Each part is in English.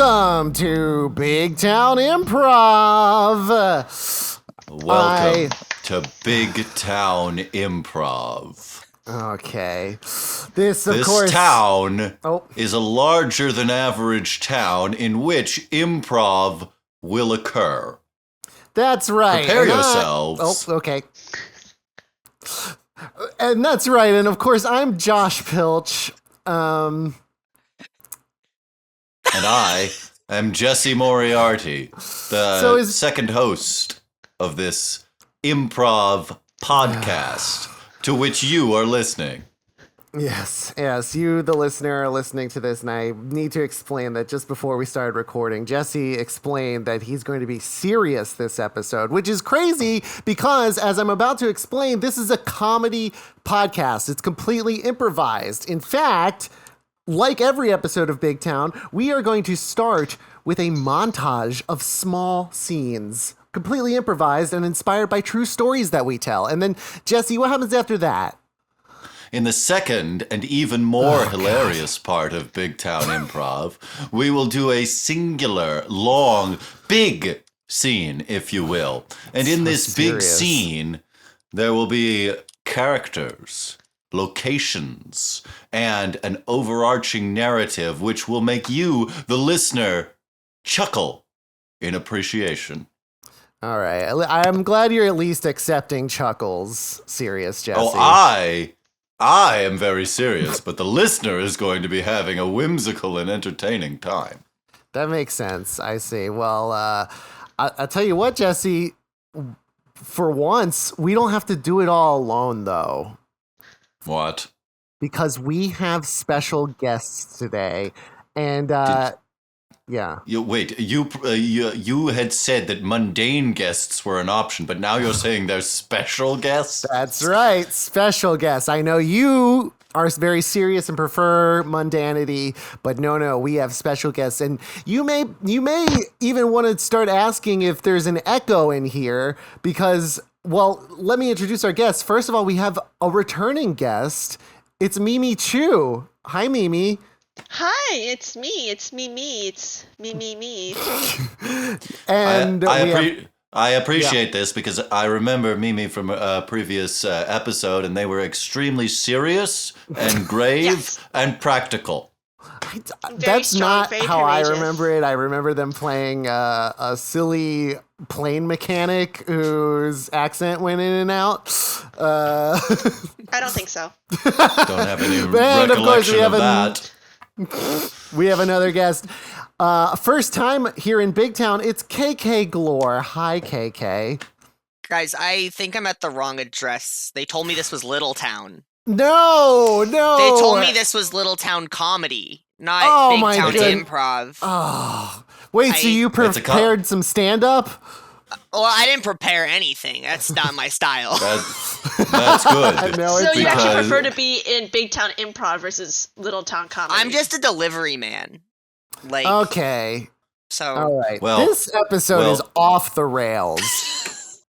Welcome to Big Town Improv. Welcome to Big Town Improv. Okay. This town is a larger than average town in which improv will occur. That's right. Prepare yourselves. Okay. And that's right. And of course, I'm Josh Pilch. And I am Jesse Moriarty, the second host of this improv podcast to which you are listening. Yes, you, the listener, are listening to this, and I need to explain that just before we started recording, Jesse explained that he's going to be serious this episode, which is crazy because, as I'm about to explain, this is a comedy podcast. It's completely improvised. In fact, like every episode of Big Town, we are going to start with a montage of small scenes, completely improvised and inspired by true stories that we tell. And then, Jesse, what happens after that? In the second and even more hilarious part of Big Town Improv, we will do a singular, long, big scene, if you will. And in this big scene, there will be characters, locations, and an overarching narrative which will make you, the listener, chuckle in appreciation. All right. I'm glad you're at least accepting chuckles, serious Jesse. Oh, I am very serious, but the listener is going to be having a whimsical and entertaining time. That makes sense. I see. Well, I'll tell you what, Jesse, for once, we don't have to do it all alone, though. What? Because we have special guests today, and yeah. You had said that mundane guests were an option, but now you're saying there's special guests? That's right, special guests. I know you are very serious and prefer mundanity, but no, we have special guests, and you may even want to start asking if there's an echo in here because. Well, let me introduce our guests. First of all, we have a returning guest. It's Mimi Chiu. Hi, Mimi. Hi, it's me. It's me. It's me. And I appreciate this because I remember Mimi from a previous episode, and they were extremely serious and grave and practical. That's not how I remember it. I remember them playing a silly plane mechanic whose accent went in and out. I don't think so. Don't have any recollection of that. We have another guest. First time here in Big Town, it's KK Glore. Hi, KK. Guys, I think I'm at the wrong address. They told me this was Little Town. No. They told me this was Little Town Comedy, not Big Town Improv. Oh, wait, so you prepared some stand-up? Well, I didn't prepare anything. That's not my style. That's good. No, so you actually prefer to be in Big Town Improv versus Little Town Comedy? I'm just a delivery man. Okay. So, all right. Well, this episode is off the rails.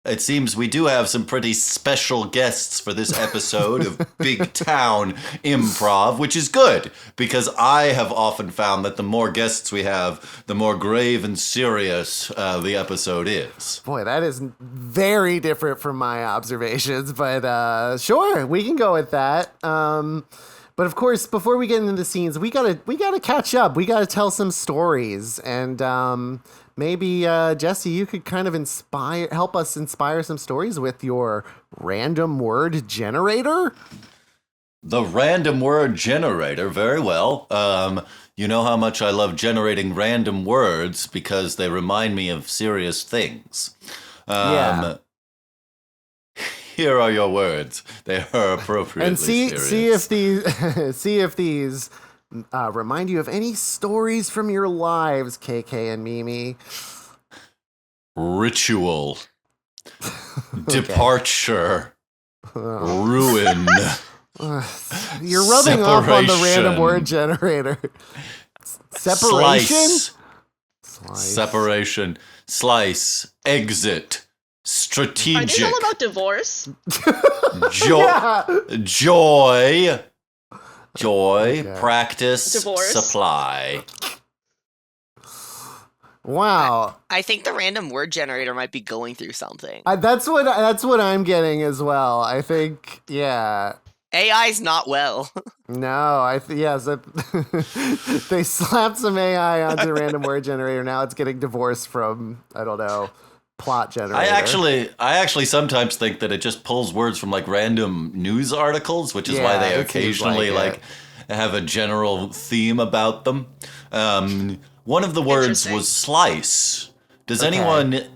It seems we do have some pretty special guests for this episode of Big Town Improv, which is good because I have often found that the more guests we have, the more grave and serious the episode is. Boy, that is very different from my observations, but sure, we can go with that. But of course, before we get into the scenes, we gotta catch up. We gotta tell some stories, and maybe Jesse, you could kind of help us inspire some stories with your random word generator. The random word generator, very well. You know how much I love generating random words because they remind me of serious things. Yeah. Here are your words. They are appropriately serious. See if these remind you of any stories from your lives, KK and Mimi. Ritual. Departure. Ruin. You're rubbing off on the random word generator. Separation? Slice. Separation. Slice. Exit. Strategic. Are these all about divorce? Joy. Okay. Practice. Divorce. Supply. Wow. I think the random word generator might be going through something. That's what I'm getting as well. I think, yeah. AI's not well. No, yes. They slapped some AI onto random word generator. Now it's getting divorced from, I don't know, plot generator. I actually sometimes think that it just pulls words from like random news articles, which is why they it seems occasionally like have a general theme about them. One of the words was slice. Does anyone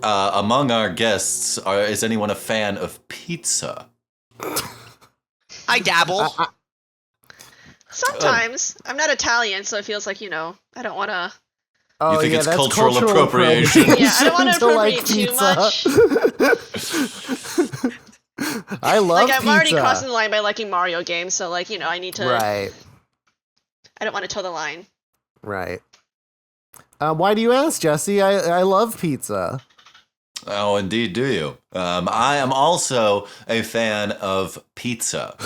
among our guests is anyone a fan of pizza? I dabble. Sometimes. I'm not Italian, so it feels like, I don't want to... You think it's cultural appropriation? Yeah, I don't want to appropriate too much. I love I'm pizza. already crossing the line by liking Mario games, so I need to... Right. I don't want to toe the line. Right. Why do you ask, Jesse? I love pizza. Oh, indeed, do you? I am also a fan of pizza,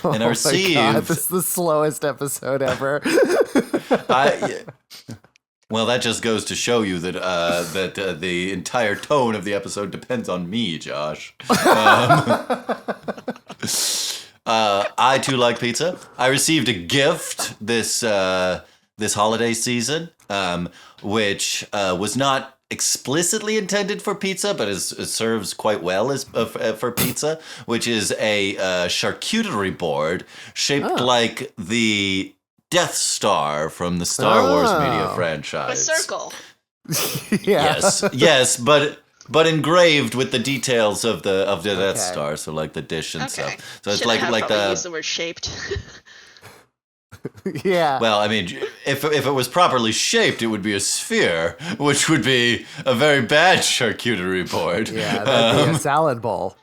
and I received. God, this is the slowest episode ever. Well, that just goes to show you that the entire tone of the episode depends on me, Josh. I too like pizza. I received a gift this holiday season, which was not explicitly intended for pizza, but it serves quite well as for pizza, which is a charcuterie board shaped like the Death Star from the Star Wars media franchise. A circle. Yeah. Yes, but engraved with the details of the Death Star, so like the dish and stuff. So it's like use the word shaped. Yeah. Well, I mean, if it was properly shaped, it would be a sphere, which would be a very bad charcuterie board. Yeah, that'd be a salad bowl.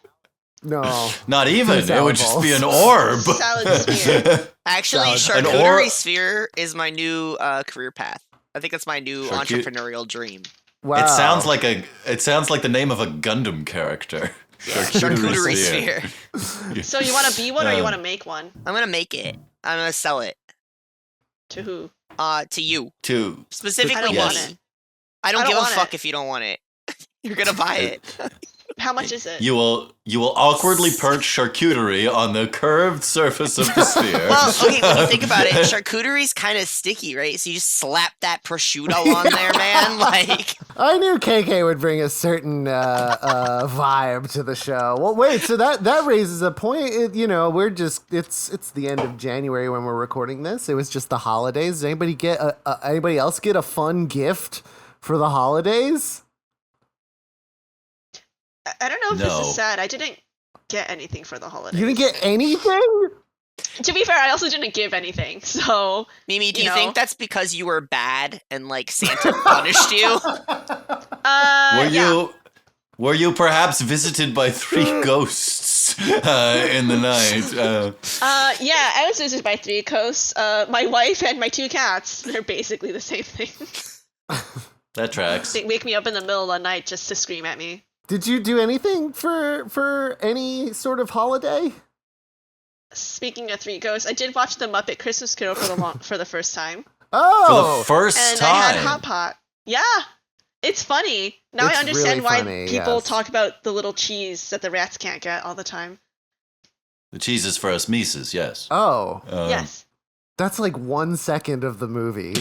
No. Not even. It would just be an orb. Salad sphere. Actually, charcuterie sphere is my new career path. I think that's my new entrepreneurial dream. Wow. It sounds like the name of a Gundam character. Yeah, charcuterie sphere. So you want to be one or you want to make one? I'm gonna make it. I'm gonna sell it. To who? To you. I Specifically don't me. want it. I don't give a want fuck it. if you don't want it. You're gonna buy it. How much is it? You will awkwardly perch charcuterie on the curved surface of the sphere. Well, okay, when you think about it, charcuterie's kind of sticky, right? So you just slap that prosciutto on there, man. Like, I knew KK would bring a certain vibe to the show. Well, wait, so that raises a point. We're just it's the end of January when we're recording this. It was just the holidays. Does anybody anybody else get a fun gift for the holidays? I don't know if this is sad. I didn't get anything for the holidays. You didn't get anything? To be fair, I also didn't give anything, so... Mimi, do you think that's because you were bad and, like, Santa punished you? Were you perhaps visited by 3 ghosts in the night? Yeah, I was visited by 3 ghosts. My wife and my 2 cats. They're basically the same thing. That tracks. They wake me up in the middle of the night just to scream at me. Did you do anything for any sort of holiday? Speaking of 3 ghosts, I did watch the Muppet Christmas Carol for the first time. Oh! For the first time? And I had Hot Pot. Yeah! It's funny. Now I understand why people talk about the little cheese that the rats can't get all the time. The cheese is for us Mises, yes. Oh. Yes. That's like 1 second of the movie.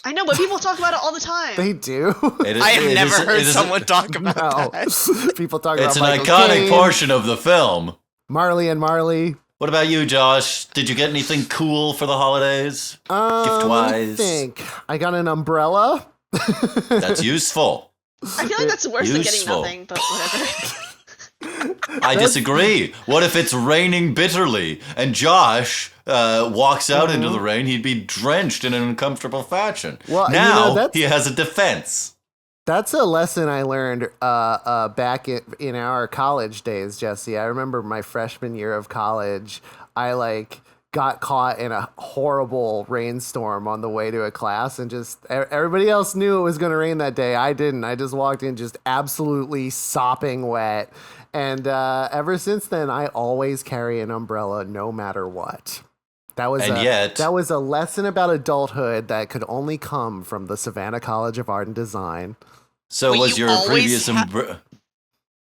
I know, but people talk about it all the time. They do. I have never heard someone talk about that. People talk about It's an Michael iconic Caine, portion of the film. Marley and Marley. What about you, Josh? Did you get anything cool for the holidays? Gift-wise? Gift-wise? I think I got an umbrella. That's useful. I feel like that's worse than getting nothing, but whatever. I disagree. What if it's raining bitterly and Josh walks out into the rain? He'd be drenched in an uncomfortable fashion. Well, now he has a defense. That's a lesson I learned back in our college days, Jesse. I remember my freshman year of college, I got caught in a horrible rainstorm on the way to a class, and just everybody else knew it was going to rain that day. I didn't. I just walked in just absolutely sopping wet. And ever since then, I always carry an umbrella no matter what. That was Yet, that was a lesson about adulthood that could only come from the Savannah College of Art and Design. So Wait, was you your always previous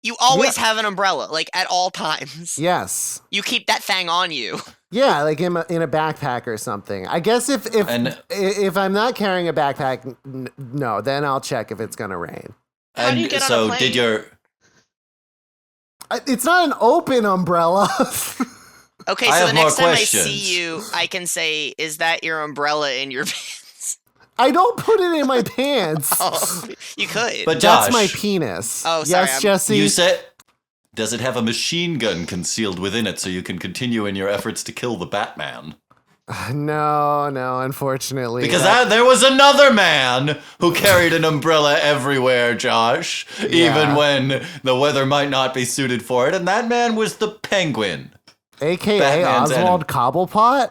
You always have an umbrella, like at all times. Yes. You keep that thing on you. Yeah, like in a backpack or something. I guess if I'm not carrying a backpack, no, then I'll check if it's gonna rain. How do you get on a plane? Did your It's not an open umbrella. Okay, I so have the more next time questions. I see you, I can say, "Is that your umbrella in your pants?" I don't put it in my pants. Oh, you could. But Josh, That's my penis. Oh, sorry, yes, Jesse. you said, does it have a machine gun concealed within it so you can continue in your efforts to kill the Batman? No, unfortunately. Because there was another man who carried an umbrella everywhere, Josh, even when the weather might not be suited for it, and that man was the Penguin. AKA Batman's Oswald Cobblepot?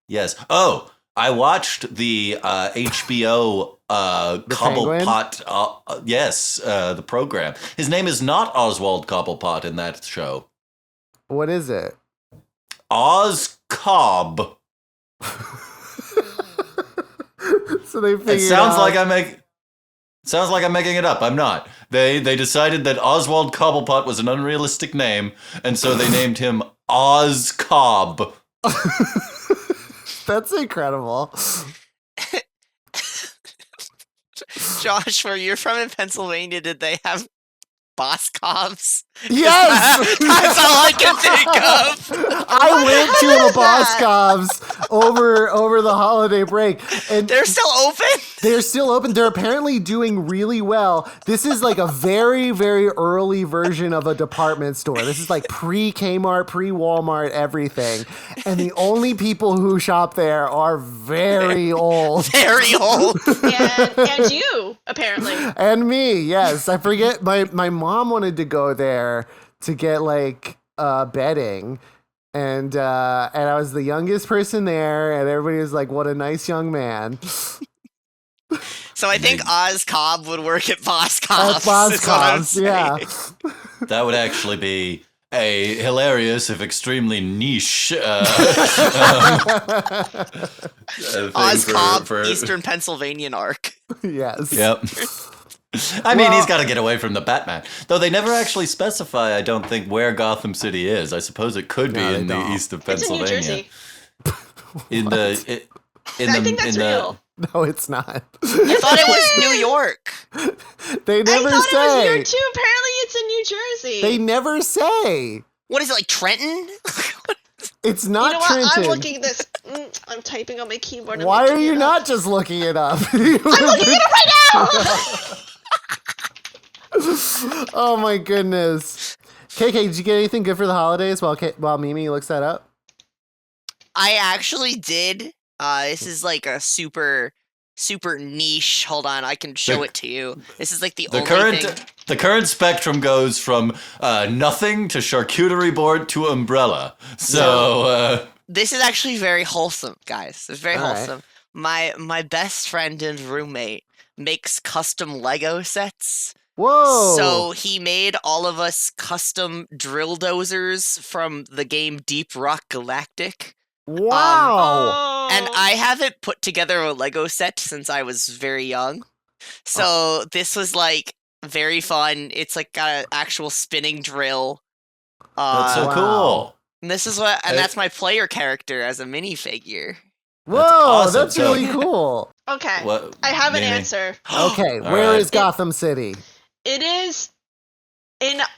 Yes. Oh, I watched the HBO Cobblepot. Yes, the program. His name is not Oswald Cobblepot in that show. What is it? Oz Cobb. So they figured It sounds out... like I'm making it up. I'm not. They decided that Oswald Cobblepot was an unrealistic name, and so they named him Oz Cobb. That's incredible. Josh, where you're from in Pennsylvania, did they have Boscovs? Yes! That's all I can think of. I went to a Boscov's over the holiday break, and They're still open? they're still open. They're apparently doing really well. This is like a very, very early version of a department store. This is like pre-Kmart, pre-Walmart, everything. And the only people who shop there are very old. Very old. And you, apparently. And me, yes. I forget, my mom wanted to go there to get like bedding. And I was the youngest person there, and everybody was like, what a nice young man. So I think Oz Cobb would work at Boscovs. At Boscov's, yeah. That would actually be a hilarious, if extremely niche Oz Cobb, for Eastern Pennsylvanian arc. Yes. Yep. I mean, he's got to get away from the Batman. Though they never actually specify, I don't think, where Gotham City is. I suppose it could be in the east of It's in New Pennsylvania. Jersey. I think that's real. No, it's not. I thought it was New York. They never I thought say. it was here too. Apparently, it's in New Jersey. They never say. What is it, like Trenton? It's not You know what? Trenton. I'm looking at this. I'm typing on my keyboard. and Why are looking you it not up. just looking it up? I'm looking it up right now. Oh my goodness. KK, did you get anything good for the holidays while Mimi looks that up? I actually did. This is like a super niche. Hold on, I can show it to you. This is like the only thing. The current spectrum goes from nothing to charcuterie board to umbrella. So This is actually very wholesome, guys. It's very All wholesome. My best friend and roommate makes custom Lego sets. Whoa. So he made all of us custom drill dozers from the game Deep Rock Galactic. Wow. And I haven't put together a Lego set since I was very young. So this was like very fun. It's like got an actual spinning drill. that's so Wow. cool. And this is that's my player character as a minifigure. Whoa, awesome. that's So- really cool. Okay. What, I have an Mimi? answer. Okay, All where right. is Gotham City? It is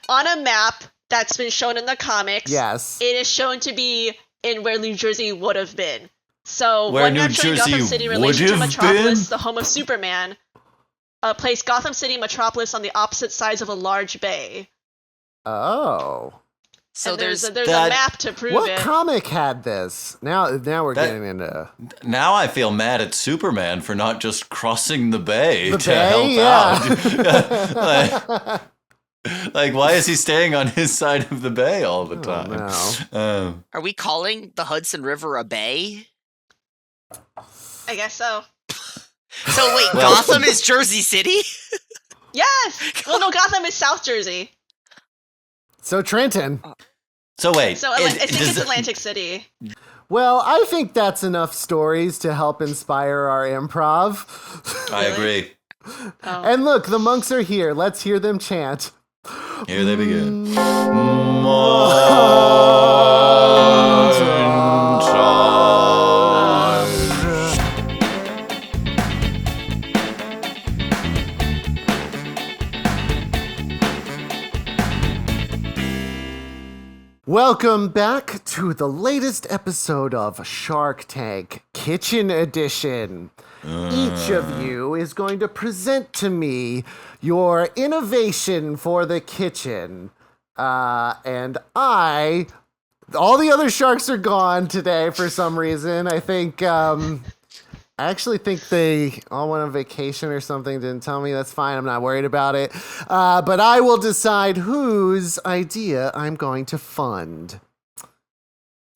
on a map that's been shown in the comics. Yes. It is shown to be in where New Jersey would have been. So Where when New you're showing Jersey Gotham City would relation to have Metropolis, been? the home of Superman, place Gotham City Metropolis on the opposite sides of a large bay. Oh. So And there's there's a that- map to prove What it. comic had this? Now we're getting into Now I feel mad at Superman for not just crossing the bay the to bay. help Yeah. out. like, why is he staying on his side of the bay all the time? no. are we calling the Hudson River a bay? I guess so. So wait, Well- Gotham is Jersey City? Yes. Well, no, Gotham is South Jersey. So Trenton. So wait, So I think it's Atlantic City. Well, I think that's enough stories to help inspire our improv. I agree. Oh. And look, the monks are here. Let's hear them chant. Here they begin. Welcome back to the latest episode of Shark Tank Kitchen Edition. Each of you is going to present to me your innovation for the kitchen. And all the other sharks are gone today for some reason. I actually think they all went on vacation or something. Didn't tell me. That's fine. I'm not worried about it. But I will decide whose idea I'm going to fund.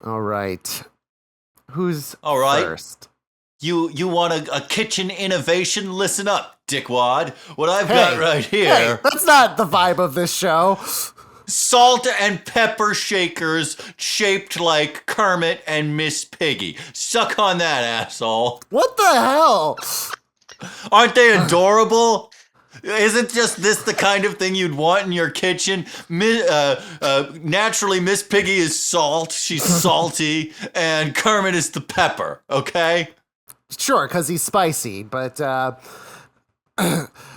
All right. Who's first? You want a kitchen innovation? Listen up, dickwad. What I've got right here. Hey, that's not the vibe of this show. Salt and pepper shakers shaped like Kermit and Miss Piggy. Suck on that, asshole. What the hell? Aren't they adorable? Isn't just this the kind of thing you'd want in your kitchen? Naturally, Miss Piggy is salt. She's salty. And Kermit is the pepper, okay? Sure, because he's spicy, but...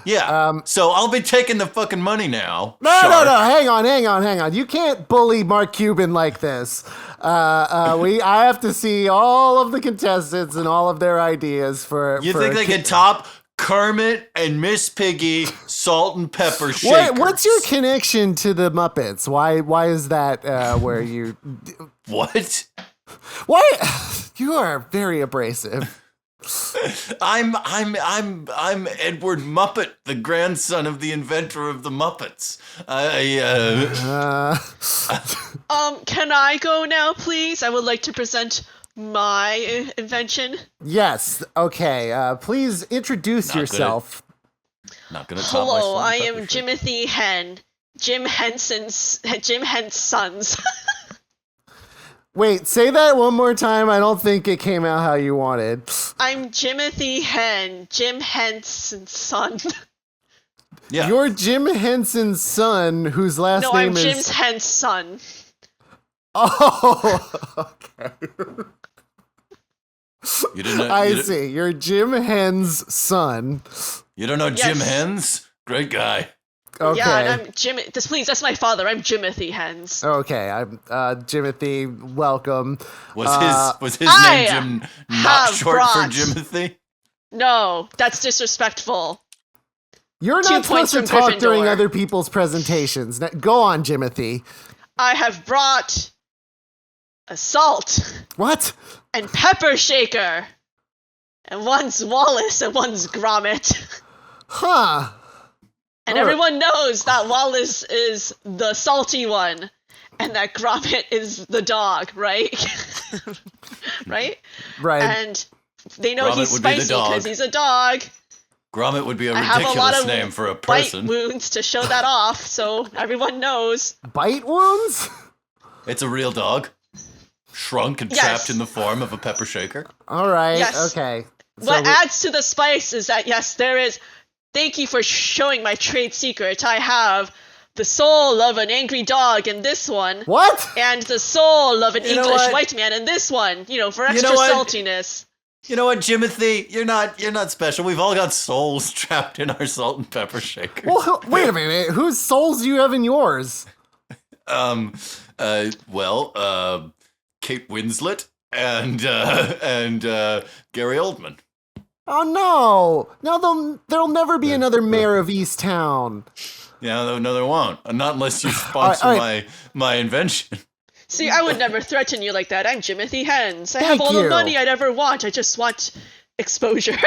Yeah. So I'll be taking the fucking money now. No. Hang on. You can't bully Mark Cuban like this. I have to see all of the contestants and all of their ideas for. You think they can top Kermit and Miss Piggy, salt and pepper shakers? What's your connection to the Muppets? Why is that where you? What? Why? You are very abrasive. I'm Edward Muppet, the grandson of the inventor of the Muppets. Can I go now, please? I would like to present my invention. Yes. Okay. Please introduce yourself. Not gonna top my Hello, I am pepper Jimothy Hen. Jim Henson's sons. Wait, say that one more time. I don't think it came out how you wanted. I'm Jimothy Hen, Jim Henson's son. Yeah. You're Jim Henson's son, whose last No, name I'm is... Jim's Hen's son. Oh, okay. You didn't know, I see. You're Jim Hen's son. You don't know Jim Yes. Hens? Great guy. Okay. Yeah, and I'm Jim. Please, that's my father. I'm Jimothy Hens. Okay, I'm Jimothy. Welcome. Was his I name Jim not have short brought- for Jimothy? No, that's disrespectful. You're 2 not supposed points to from talk during Gryffindor. other people's presentations. Now, go on, Jimothy. I have brought a salt What? and pepper shaker. And one's Wallace and one's Gromit. Huh. And Alright. everyone knows that Wallace is the salty one. And that Gromit is the dog, right? Right? Right. And they know Gromit he's would be the spicy dog. because he's a dog. Gromit would be a I have a lot ridiculous of name for a bite person. wounds to show that off, so everyone knows. Bite wounds? It's a real dog. Shrunk and Yes. trapped in the form of a pepper shaker. All right. Yes. Okay. What we- adds to the spice is that, yes, there is... Thank you for showing my trade secret. I have the soul of an angry dog in this one. What? And the soul of an You know English what? white man in this one. You know, for extra know what? saltiness. You know what, Jimothy? You're not special. We've all got souls trapped in our salt and pepper shakers. Well, wait a minute. Whose souls do you have in yours? Kate Winslet and Gary Oldman. Oh no! No, there'll never be another mayor of Easttown. Yeah, no, there won't. Not unless you sponsor All right. my invention. See, I would never threaten you like that. I'm Jimothy Hens. I Thank have all you. the money I'd ever want. I just want exposure.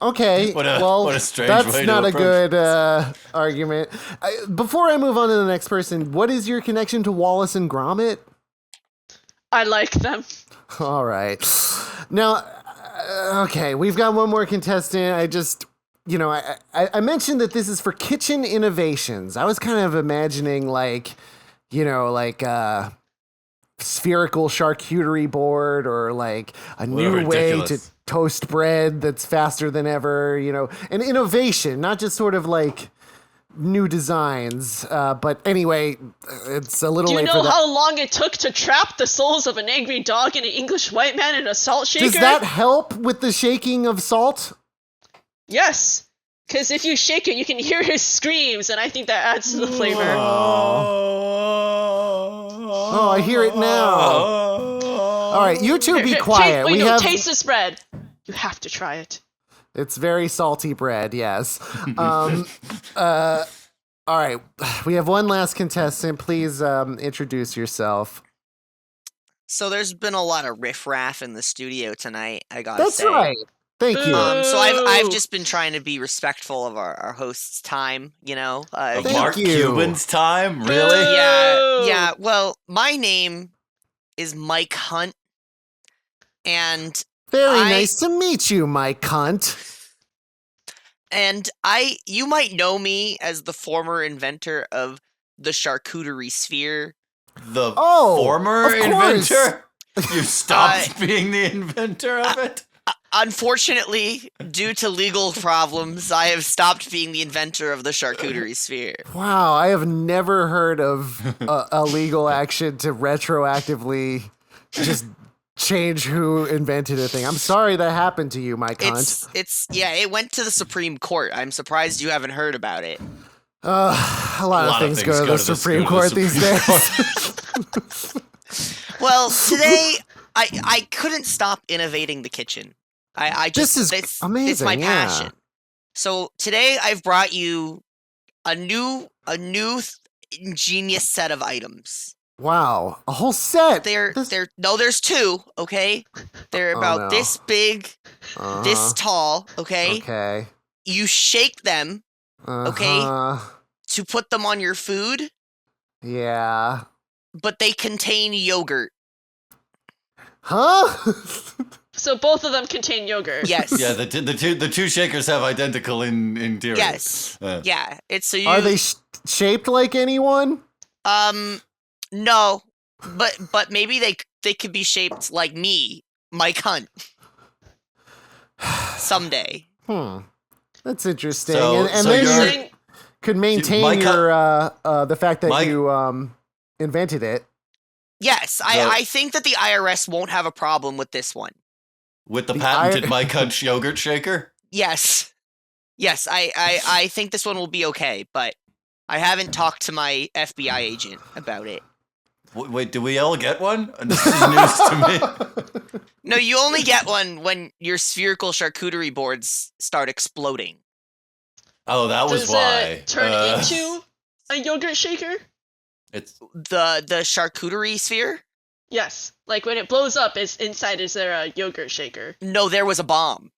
Okay, What a well, strange that's way to not a approach good argument. Before I move on to the next person, what is your connection to Wallace and Gromit? I like them. All right. Now, okay, we've got one more contestant. I mentioned that this is for kitchen innovations. I was kind of imagining spherical charcuterie board or like a new way to ridiculous. toast bread that's faster than ever, an innovation, not just sort of like new designs. But anyway, it's a little Do you late know for that. how long it took to trap the souls of an angry dog and an English white man in a salt shaker? Does that help with the shaking of salt? Yes. Because if you shake it, you can hear his screams, and I think that adds to the flavor. Oh, I hear it now. All right, you two be quiet. Taste this bread. You have to try it. It's very salty bread, yes. All right, we have one last contestant. Please introduce yourself. So there's been a lot of riffraff in the studio tonight, I gotta That's say. right. Thank you. So I've just been trying to be respectful of our host's time, Of Thank Mark you. Cuban's time? Really? Yeah. Well, my name is Mike Hunt, and Very I- nice to meet you, my cunt. you might know me as the former inventor of the charcuterie sphere. The Oh, former of course. inventor? You stopped being the inventor of it? Unfortunately, due to legal problems, I have stopped being the inventor of the charcuterie sphere. Wow, I have never heard of a legal action to retroactively just change who invented a thing. I'm sorry that happened to you, my cunt. It went to the Supreme Court. I'm surprised you haven't heard about it. A lot of things go to the Supreme Court these days. Well, today I couldn't stop innovating the kitchen. I just This is it's amazing, my yeah. passion. So today I've brought you a new ingenious set of items. Wow, a whole set. There's two, okay? They're about no. this big, this tall, okay? Okay. You shake them Uh-huh. to put them on your food, Yeah. but they contain yogurt. Huh? So both of them contain yogurt. Yes. Yeah, the two shakers have identical interiors. Yes. Yeah. It's so you Are they shaped like anyone? no. But maybe they could be shaped like me, Mike Hunt. Someday. That's interesting. So- and so then you're- you could maintain Mike- your the fact that Mike- you invented it. Yes, I think that the IRS won't have a problem with this one. With the The patented iron- Mike Hunt yogurt shaker? Yes. Yes, I think this one will be okay, but I haven't talked to my FBI agent about it. Wait, do we all get one? This is news to me. No, you only get one when your spherical charcuterie boards start exploding. Oh, that was Does why. it turn into a yogurt shaker? It's The charcuterie sphere? Yes. Like when it blows up, is there a yogurt shaker? No, there was a bomb.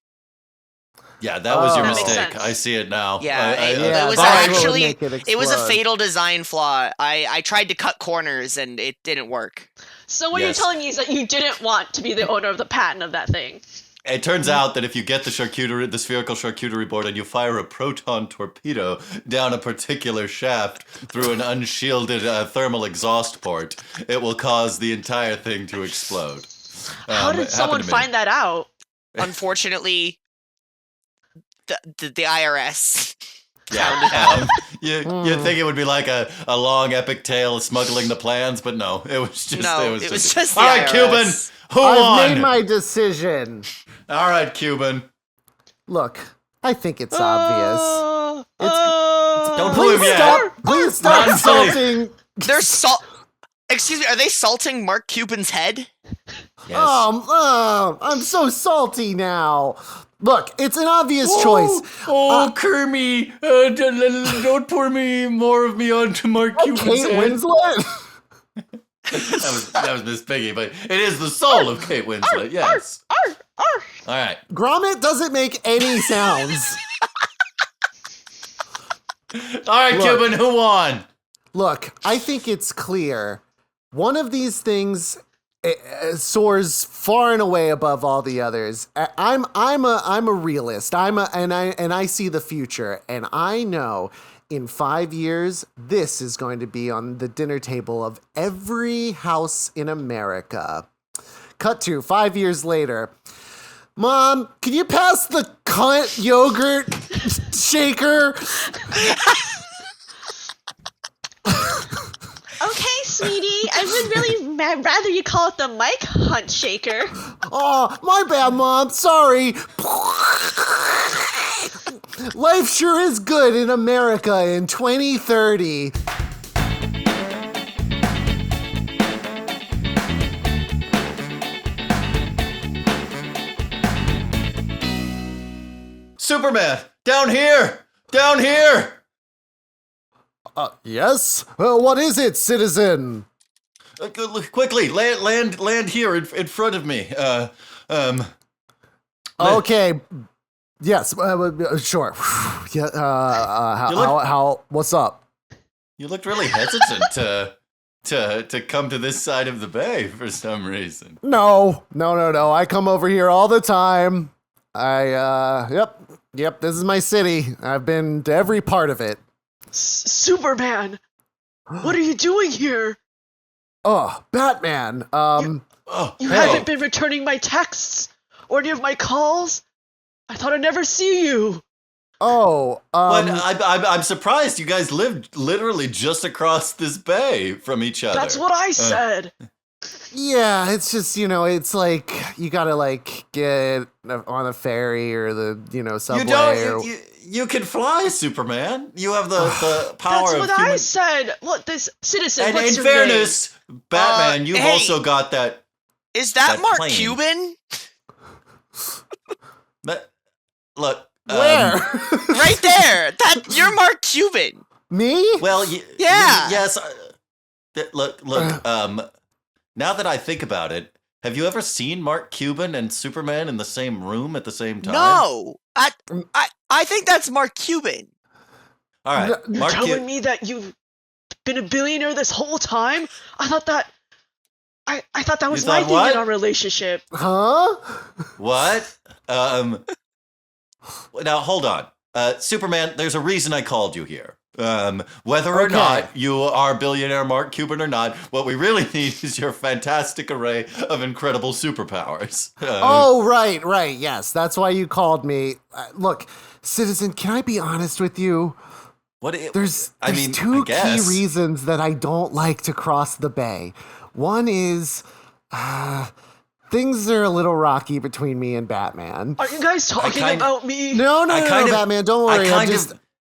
yeah, that was your Oh. That makes mistake. sense. I see it now. Yeah, it Yeah, was that's what would actually make it it was a explode. fatal design flaw. I tried to cut corners and it didn't work. So what Yes. you're telling me is that you didn't want to be the owner of the patent of that thing. It turns out that if you get the spherical charcuterie board and you fire a proton torpedo down a particular shaft through an unshielded thermal exhaust port, it will cause the entire thing to explode. How It did someone happened to me. find that out? Unfortunately, the IRS. Yeah, you'd think it would be like a long epic tale smuggling the plans, but no, it was just No, it was just the all right, IRS. Cuban, who I've won? made my decision. All right, Cuban, Look, I think it's obvious. don't Please believe yet. stop! Please stop Not insulting! They're Excuse me, are they salting Mark Cuban's head? Yes. I'm so salty now. Look, it's an obvious choice. Kermie, don't pour me more of me onto Mark Cuban's Kate head. Winslet. That was Miss Piggy, but it is the soul of Kate Winslet. Yes. All right. Gromit doesn't make any sounds. All right, Look. Cuban, who won? Look, I think it's clear. One of these things soars far and away above all the others. I'm a realist. And I see the future, and I know In 5 years, this is going to be on the dinner table of every house in America. Cut to 5 years later. Mom, can you pass the cunt yogurt shaker? Okay, sweetie. I would really rather you call it the Mike Hunt Shaker. Oh, my bad, Mom. Sorry. Life sure is good in America in 2030. Superman, down here! Down here! Yes? What is it, citizen? Quickly, land here in front of me. Okay. Yes, sure. Yeah, how, what's up? You looked really hesitant to come to this side of the bay for some reason. No. I come over here all the time. Yep, this is my city. I've been to every part of it. Superman! What are you doing here? Oh, Batman. You haven't been returning my texts or any of my calls? I thought I'd never see you. Oh, But I'm surprised you guys lived literally just across this bay from each other. That's what I said. yeah, it's just, it's like you gotta like get on a ferry or the, subway. You can fly, Superman. You have the power That's of what human... I said. Look, this citizen. And what's in your fairness, Batman, you've hey. also got that... Is that Mark plane. Cuban? Look... Where? Right there. You're Mark Cuban. Me? Well, Yeah. yes. Look. Now that I think about it, have you ever seen Mark Cuban and Superman in the same room at the same time? No. I think that's Mark Cuban. All right. You're Mark telling me that you've been a billionaire this whole time? I thought that was You my thought thing what? in our relationship. Huh? What? Now hold on. Superman, there's a reason I called you here. Whether or not you are billionaire Mark Cuban or not, what we really need is your fantastic array of incredible superpowers. Oh, right. Yes, that's why you called me. Look, citizen, can I be honest with you? There's two key reasons that I don't like to cross the bay. One is things are a little rocky between me and Batman. Are you guys talking about me? No, Batman, don't worry.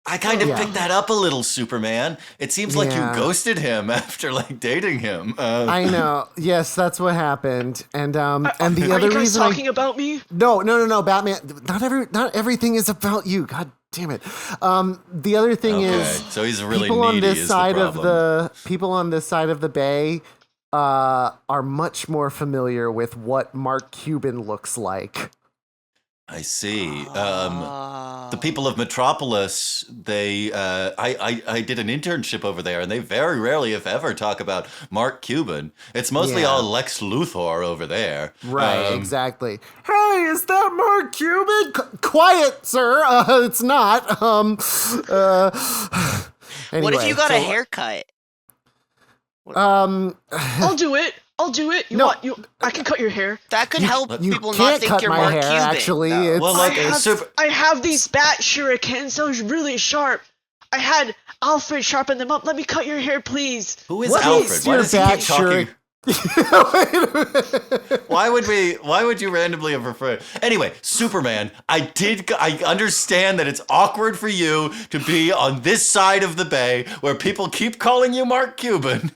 I kind of picked that up a little, Superman. It seems like you ghosted him after dating him. I know. Yes, that's what happened. And the are other you guys reason talking about me? No, Batman. Not everything is about you. God damn it. The other thing is, so he's really people on needy this is side the of problem. people on this side of the bay are much more familiar with what Mark Cuban looks like. I see. The people of Metropolis, I did an internship over there, and they very rarely, if ever, talk about Mark Cuban. It's mostly all Lex Luthor over there. Right, exactly. Hey, is that Mark Cuban? Quiet, sir. It's not. Anyway, What if you got a haircut? I'll do it. I can cut your hair. That could help you people not can't think cut you're my Mark hair, Cuban. actually. though. It's, Well, I have these bat shurikens. Those really sharp. I had Alfred sharpen them up. Let me cut your hair, please. who is What Alfred? is Why your does he keep bat talking? Wait a minute. Why would you randomly have referred? Anyway, Superman, I understand that it's awkward for you to be on this side of the bay where people keep calling you Mark Cuban.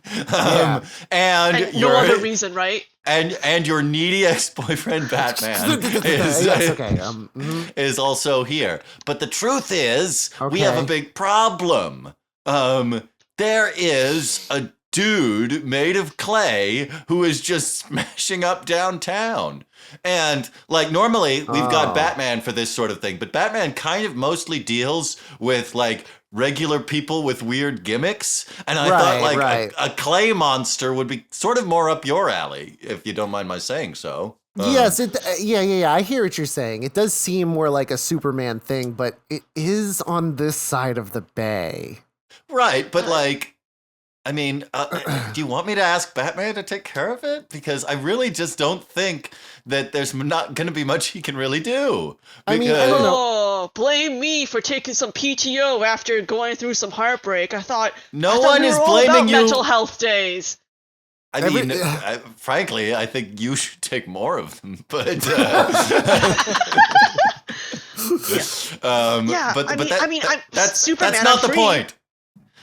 And no other reason, right? And your needy ex-boyfriend Batman Yes, okay. is also here. But the truth is, we have a big problem. There is a dude made of clay who is just smashing up downtown. And normally we've got Batman for this sort of thing, but Batman kind of mostly deals with regular people with weird gimmicks. And I thought a clay monster would be sort of more up your alley, if you don't mind my saying so. Yes, yeah. I hear what you're saying. It does seem more like a Superman thing, but it is on this side of the bay. Right, but like, I mean, do you want me to ask Batman to take care of it? Because I really just don't think that there's not going to be much he can really do. I mean, I don't know. Oh, blame me for taking some PTO after going through some heartbreak. I thought No we one were is all blaming about you. mental health days. I mean, frankly, I think you should take more of them. But Superman, that's not I'm the free. point.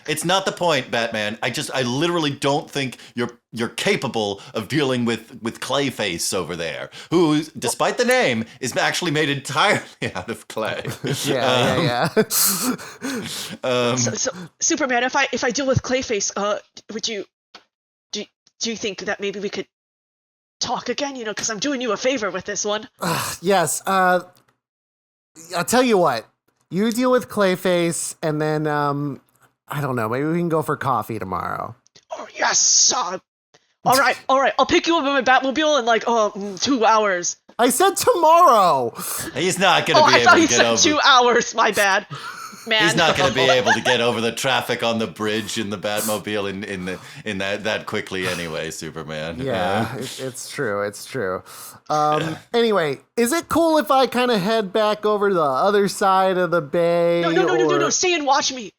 It's not the point, Batman. I literally don't think you're capable of dealing with Clayface over there, who, despite the name, is actually made entirely out of clay. Yeah. So, Superman, if I deal with Clayface, do you think that maybe we could talk again? You know, because I'm doing you a favor with this one. Yes. I'll tell you what. You deal with Clayface, and then I don't know. Maybe we can go for coffee tomorrow. Oh yes. All right. I'll pick you up in my Batmobile in like 2 hours. I said tomorrow. He's not going to be I able thought to you get said over. 2 hours. My bad. Man. He's not going to be able to get over the traffic on the bridge in the Batmobile in that quickly anyway, Superman. Yeah, it's true. It's true. Anyway, is it cool if I kind of head back over to the other side of the bay? No. Stay and watch me.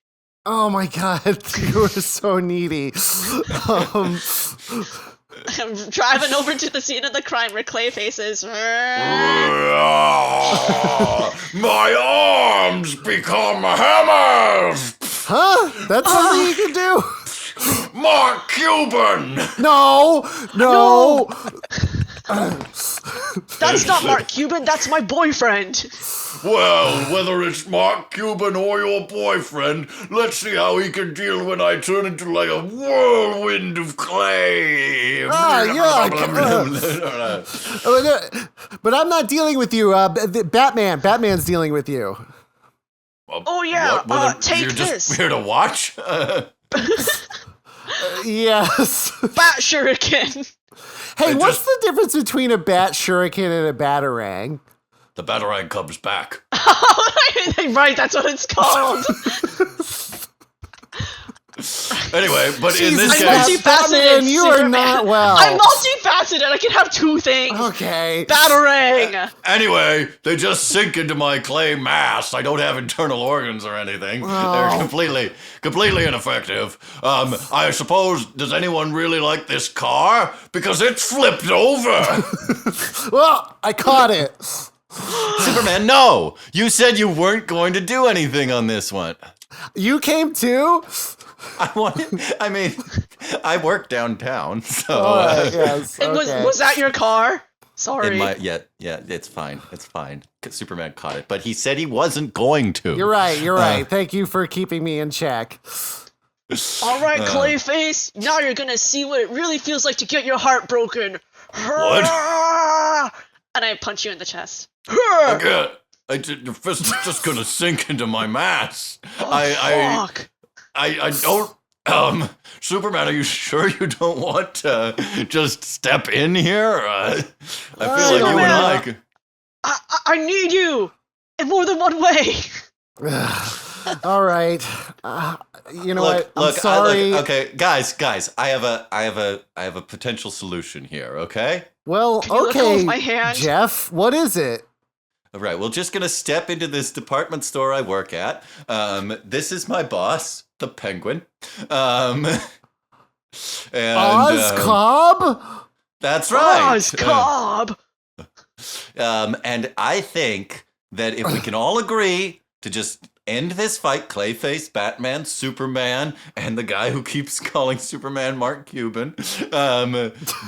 Oh my God, you are so needy. I'm driving over to the scene of the crime where Clayface is. My arms become hammers! Huh? That's something you can do? Mark Cuban! No! That's not Mark Cuban, that's my boyfriend. Well, whether it's Mark Cuban or your boyfriend, let's see how he can deal when I turn into like a whirlwind of clay. But I'm not dealing with you. Batman's dealing with you. Oh yeah, take you're this. Just here to watch? Yes. Bat shuriken. Hey, what's the difference between a bat shuriken and a batarang? The batarang comes back. Right, that's what it's called. Anyway, but in this I'm case, multifaceted. You are not well. I'm multifaceted. I can have two things. Okay. Batarang. Anyway, they just sink into my clay mass. I don't have internal organs or anything. They're completely ineffective. I suppose, does anyone really like this car? Because it's flipped over. Well, I caught it. Superman, no! You said you weren't going to do anything on this one. You came too? I work downtown, so... Yes, And okay. was that your car? Sorry. Yeah, it's fine. It's fine. Superman caught it, but he said he wasn't going to. You're right. Thank you for keeping me in check. All right, Clayface. Now you're gonna see what it really feels like to get your heart broken. What? And I punch you in the chest. Your fist is just gonna sink into my mass. Fuck. I don't. Superman, are you sure you don't want to just step in here? I feel like you and I. I need you in more than one way. All right. You know what? I'm Look, sorry. Okay, guys, I have a potential solution here. Okay. Well, Can you let go okay, of my hand? Jeff. What is it? All right, we're just gonna step into this department store I work at. This is my boss, the Penguin. And Oz Cobb? That's right. Oz Cobb. And I think that if we can all agree to just end this fight, Clayface, Batman, Superman, and the guy who keeps calling Superman Mark Cuban,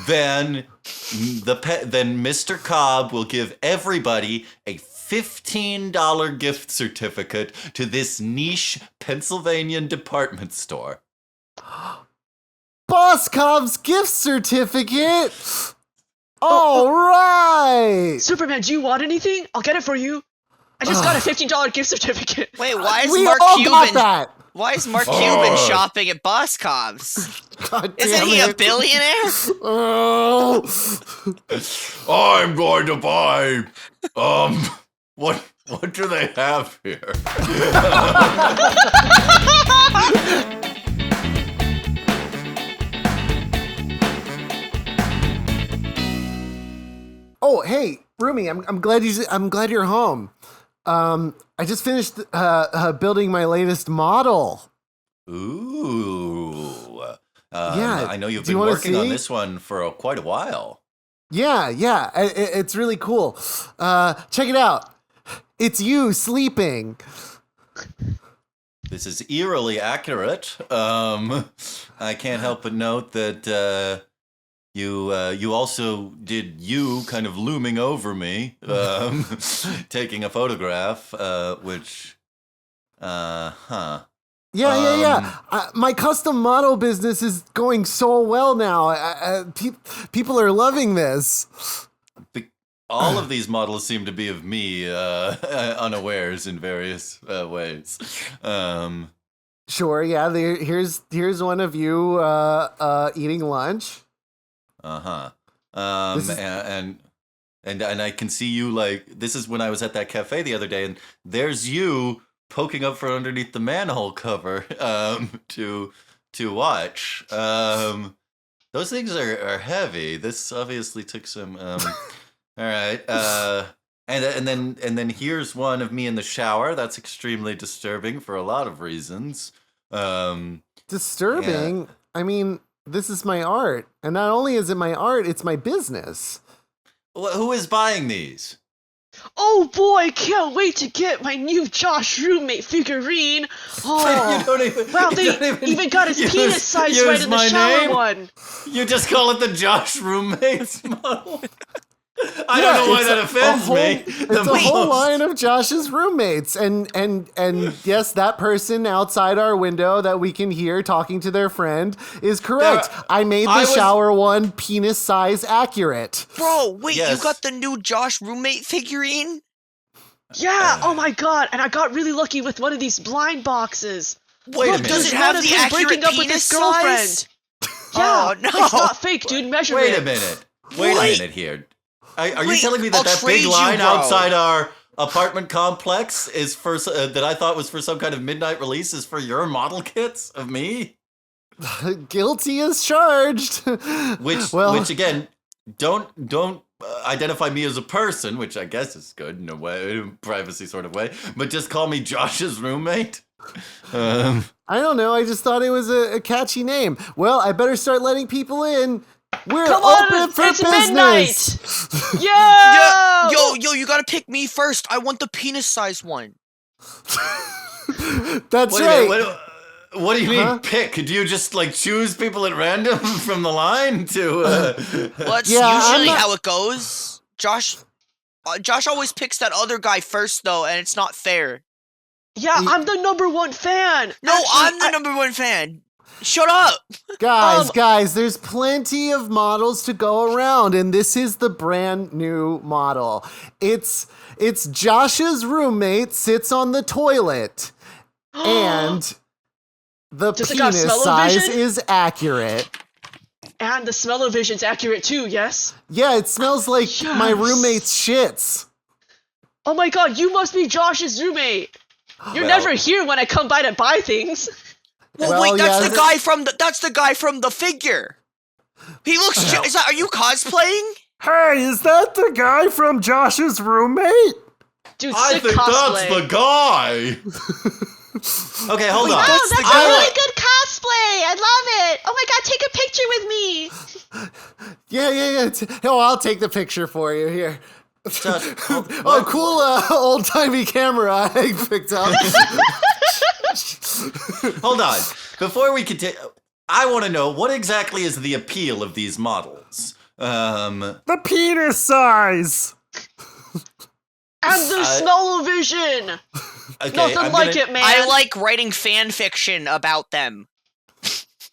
then Mr. Cobb will give everybody a $15 gift certificate to this niche Pennsylvanian department store. Boss Cobb's gift certificate? All right. Superman, do you want anything? I'll get it for you. I just got a $15 gift certificate. Wait, why is We Mark all got Cuban? that. Why is Mark Cuban shopping at Boss Cobb's? God Isn't damn he a it. billionaire? Oh. I'm going to buy. What do they have here? Oh, hey, Rumi, I'm glad you're home. I just finished building my latest model. Ooh. Yeah, I know you've do you been wanna working on see? this one for quite a while. Yeah, it's really cool. Check it out. It's you sleeping. This is eerily accurate. I can't help but note that you also did you kind of looming over me, taking a photograph, which, huh. Yeah. My custom model business is going so well now. People are loving this. All of these models seem to be of me, unawares in various ways. Sure, yeah. Here's one of you eating lunch. Uh-huh. This is- And I can see you, like, this is when I was at that cafe the other day, and there's you poking up from underneath the manhole cover to watch. Those things are heavy. This obviously took some all right. And then here's one of me in the shower. That's extremely disturbing for a lot of reasons. Disturbing? Yeah. I mean, this is my art. And not only is it my art, it's my business. Who is buying these? Oh boy, can't wait to get my new Josh roommate figurine. Oh, You don't even, wow, you they don't even got his penis size use right in the my shower name? one. You just call it the Josh roommates model. I don't know why it's that a offends whole- me. It's a whole line of Josh's roommates, and yes, that person outside our window that we can hear talking to their friend is correct. I made the shower one penis size accurate. Bro, wait, Yes. you got the new Josh roommate figurine? Yeah, oh my god, and I got really lucky with one of these blind boxes. Wait a Look, minute. Does there's it one have of the him accurate breaking up with penis his girlfriend. size? Yeah, Oh, no. it's not fake, dude. Measure Wait it. a minute. Wait a minute here. Are you Wait, telling me I'll that trade big you, line bro. outside our apartment complex is for that I thought was for some kind of midnight release is for your model kits of me? Guilty as charged. Which again, don't identify me as a person, which I guess is good in a way, privacy sort of way, but just call me Josh's roommate. I don't know. I just thought it was a catchy name. Well, I better start letting people in. We're Come on, open for it's business. midnight. Yeah. Yo, you gotta pick me first. I want the penis size one. That's Wait a right. minute, what do you mean Huh? pick? Do you just like choose people at random from the line to? Well, that's Yeah, I'm usually not- how it goes. Josh always picks that other guy first, though, and it's not fair. Yeah, I'm the #1 fan. No, Actually, I'm the #1 fan. Shut up. Guys, there's plenty of models to go around, and this is the brand new model. It's Josh's roommate sits on the toilet, and the Does it got penis smell-o-vision? size is accurate. And the smell-o-vision's accurate too, yes? Yeah, it smells like my Yes. roommate's shits. Oh my god, you must be Josh's roommate. You're Well- never here when I come by to buy things. Well, Well, wait, that's yeah, the guy from the figure. He looks. Are you cosplaying? Hey, is that the guy from Josh's roommate? Dude, I sick think cosplay. that's the guy. Okay, hold on. Oh, That's the that's guy. a really good cosplay. I love it. Oh my god, take a picture with me. Yeah. Oh, I'll take the picture for you here. Josh, Oh, cool old-timey camera I picked up. hold on. Before we continue, I want to know what exactly is the appeal of these models. The penis size. And the smell-o-vision. Okay, Nothing I'm like gonna- it, man. I like writing fan fiction about them.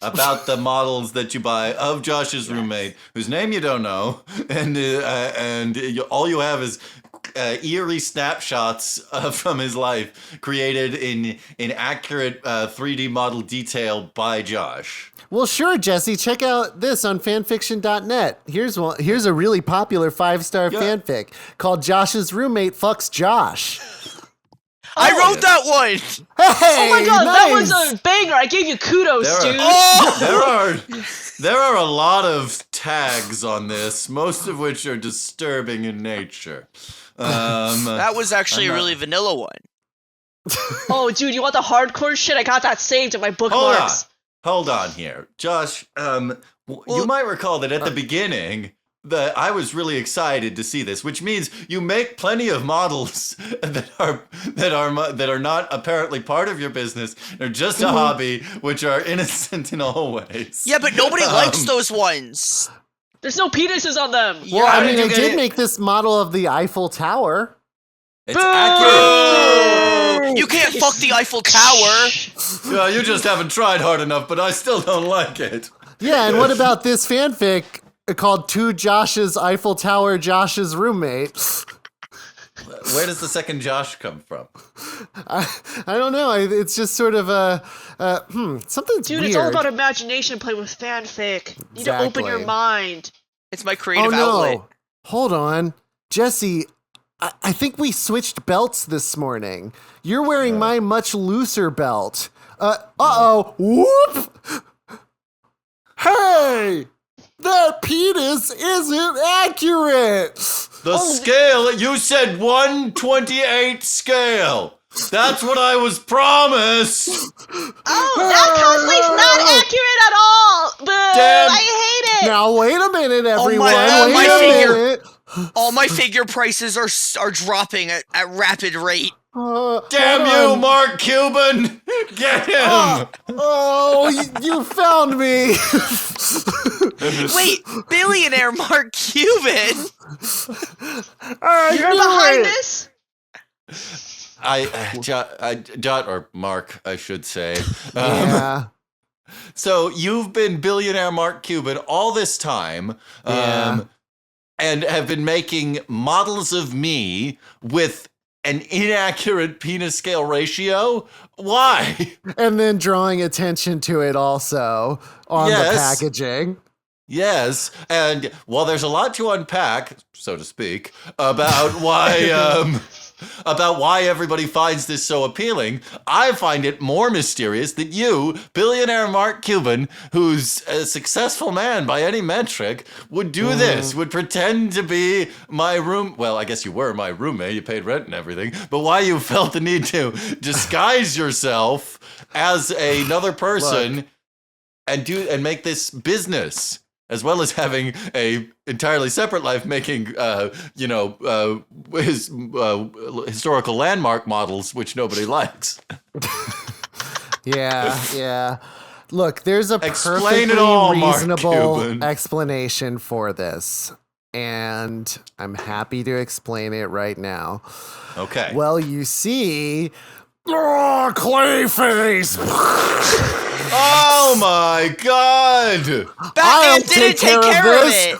about the models that you buy of Josh's roommate, whose name you don't know, and all you have is eerie snapshots from his life created in accurate 3D model detail by Josh. Well, sure, Jesse. Check out this on fanfiction.net. Here's a really popular 5-star fanfic called Josh's Roommate Fucks Josh. I wrote that one. Hey, Oh my god, that nice. was a banger. I gave you kudos, dude. There are a lot of tags on this, most of which are disturbing in nature. That was actually a really vanilla one. Oh, dude, you want the hardcore shit? I got that saved in my bookmarks. Hold on here. Josh, you might recall that at the beginning that I was really excited to see this, which means you make plenty of models that are not apparently part of your business. They're just a hobby, which are innocent in all ways. Yeah, but nobody likes those ones. There's no penises on them. Well, How I did mean, you I get did it? make this model of the Eiffel Tower. It's accurate. You can't fuck the Eiffel Tower. Yeah, you just haven't tried hard enough, but I still don't like it. Yeah, and what about this fanfic called To Josh's Eiffel Tower, Josh's Roommate? Where does the second Josh come from? I don't know. It's just sort of something's Dude, weird. it's all about imagination. Play with fanfic. You need to open your Exactly. mind. It's my Oh creative no! outlet. Hold on, Jesse. I think we switched belts this morning. You're wearing my much looser belt. Uh-oh. Whoop! Hey! That penis isn't accurate! The scale, you said 1/28 scale. That's what I was promised. Oh, that cosplay's not accurate at all. Boo! Damn. I hate it. Now, wait a minute, everyone. my wait a figure. minute. All my figure prices are dropping at rapid rate. Damn hold you, on. Mark Cuban. Get him. Oh, you found me. Wait, billionaire Mark Cuban? You're behind this? Jot or Mark, I should say. Yeah. So you've been billionaire Mark Cuban all this time. Yeah. And have been making models of me with an inaccurate penis scale ratio? Why? And then drawing attention to it also on the Yes. packaging. Yes, and while there's a lot to unpack, so to speak, about why everybody finds this so appealing, I find it more mysterious that you, billionaire Mark Cuban, who's a successful man by any metric, would do this, would pretend to be my room. Well, I guess you were my roommate, you paid rent and everything, but why you felt the need to disguise yourself as another person and make this business, as well as having a entirely separate life making, historical landmark models, which nobody likes. Yeah. Look, there's a Explain it perfectly all, Mark reasonable Cuban. explanation for this. And I'm happy to explain it right now. Okay. Well, you see... Oh, Clayface! Oh my God! Batman didn't take care of it.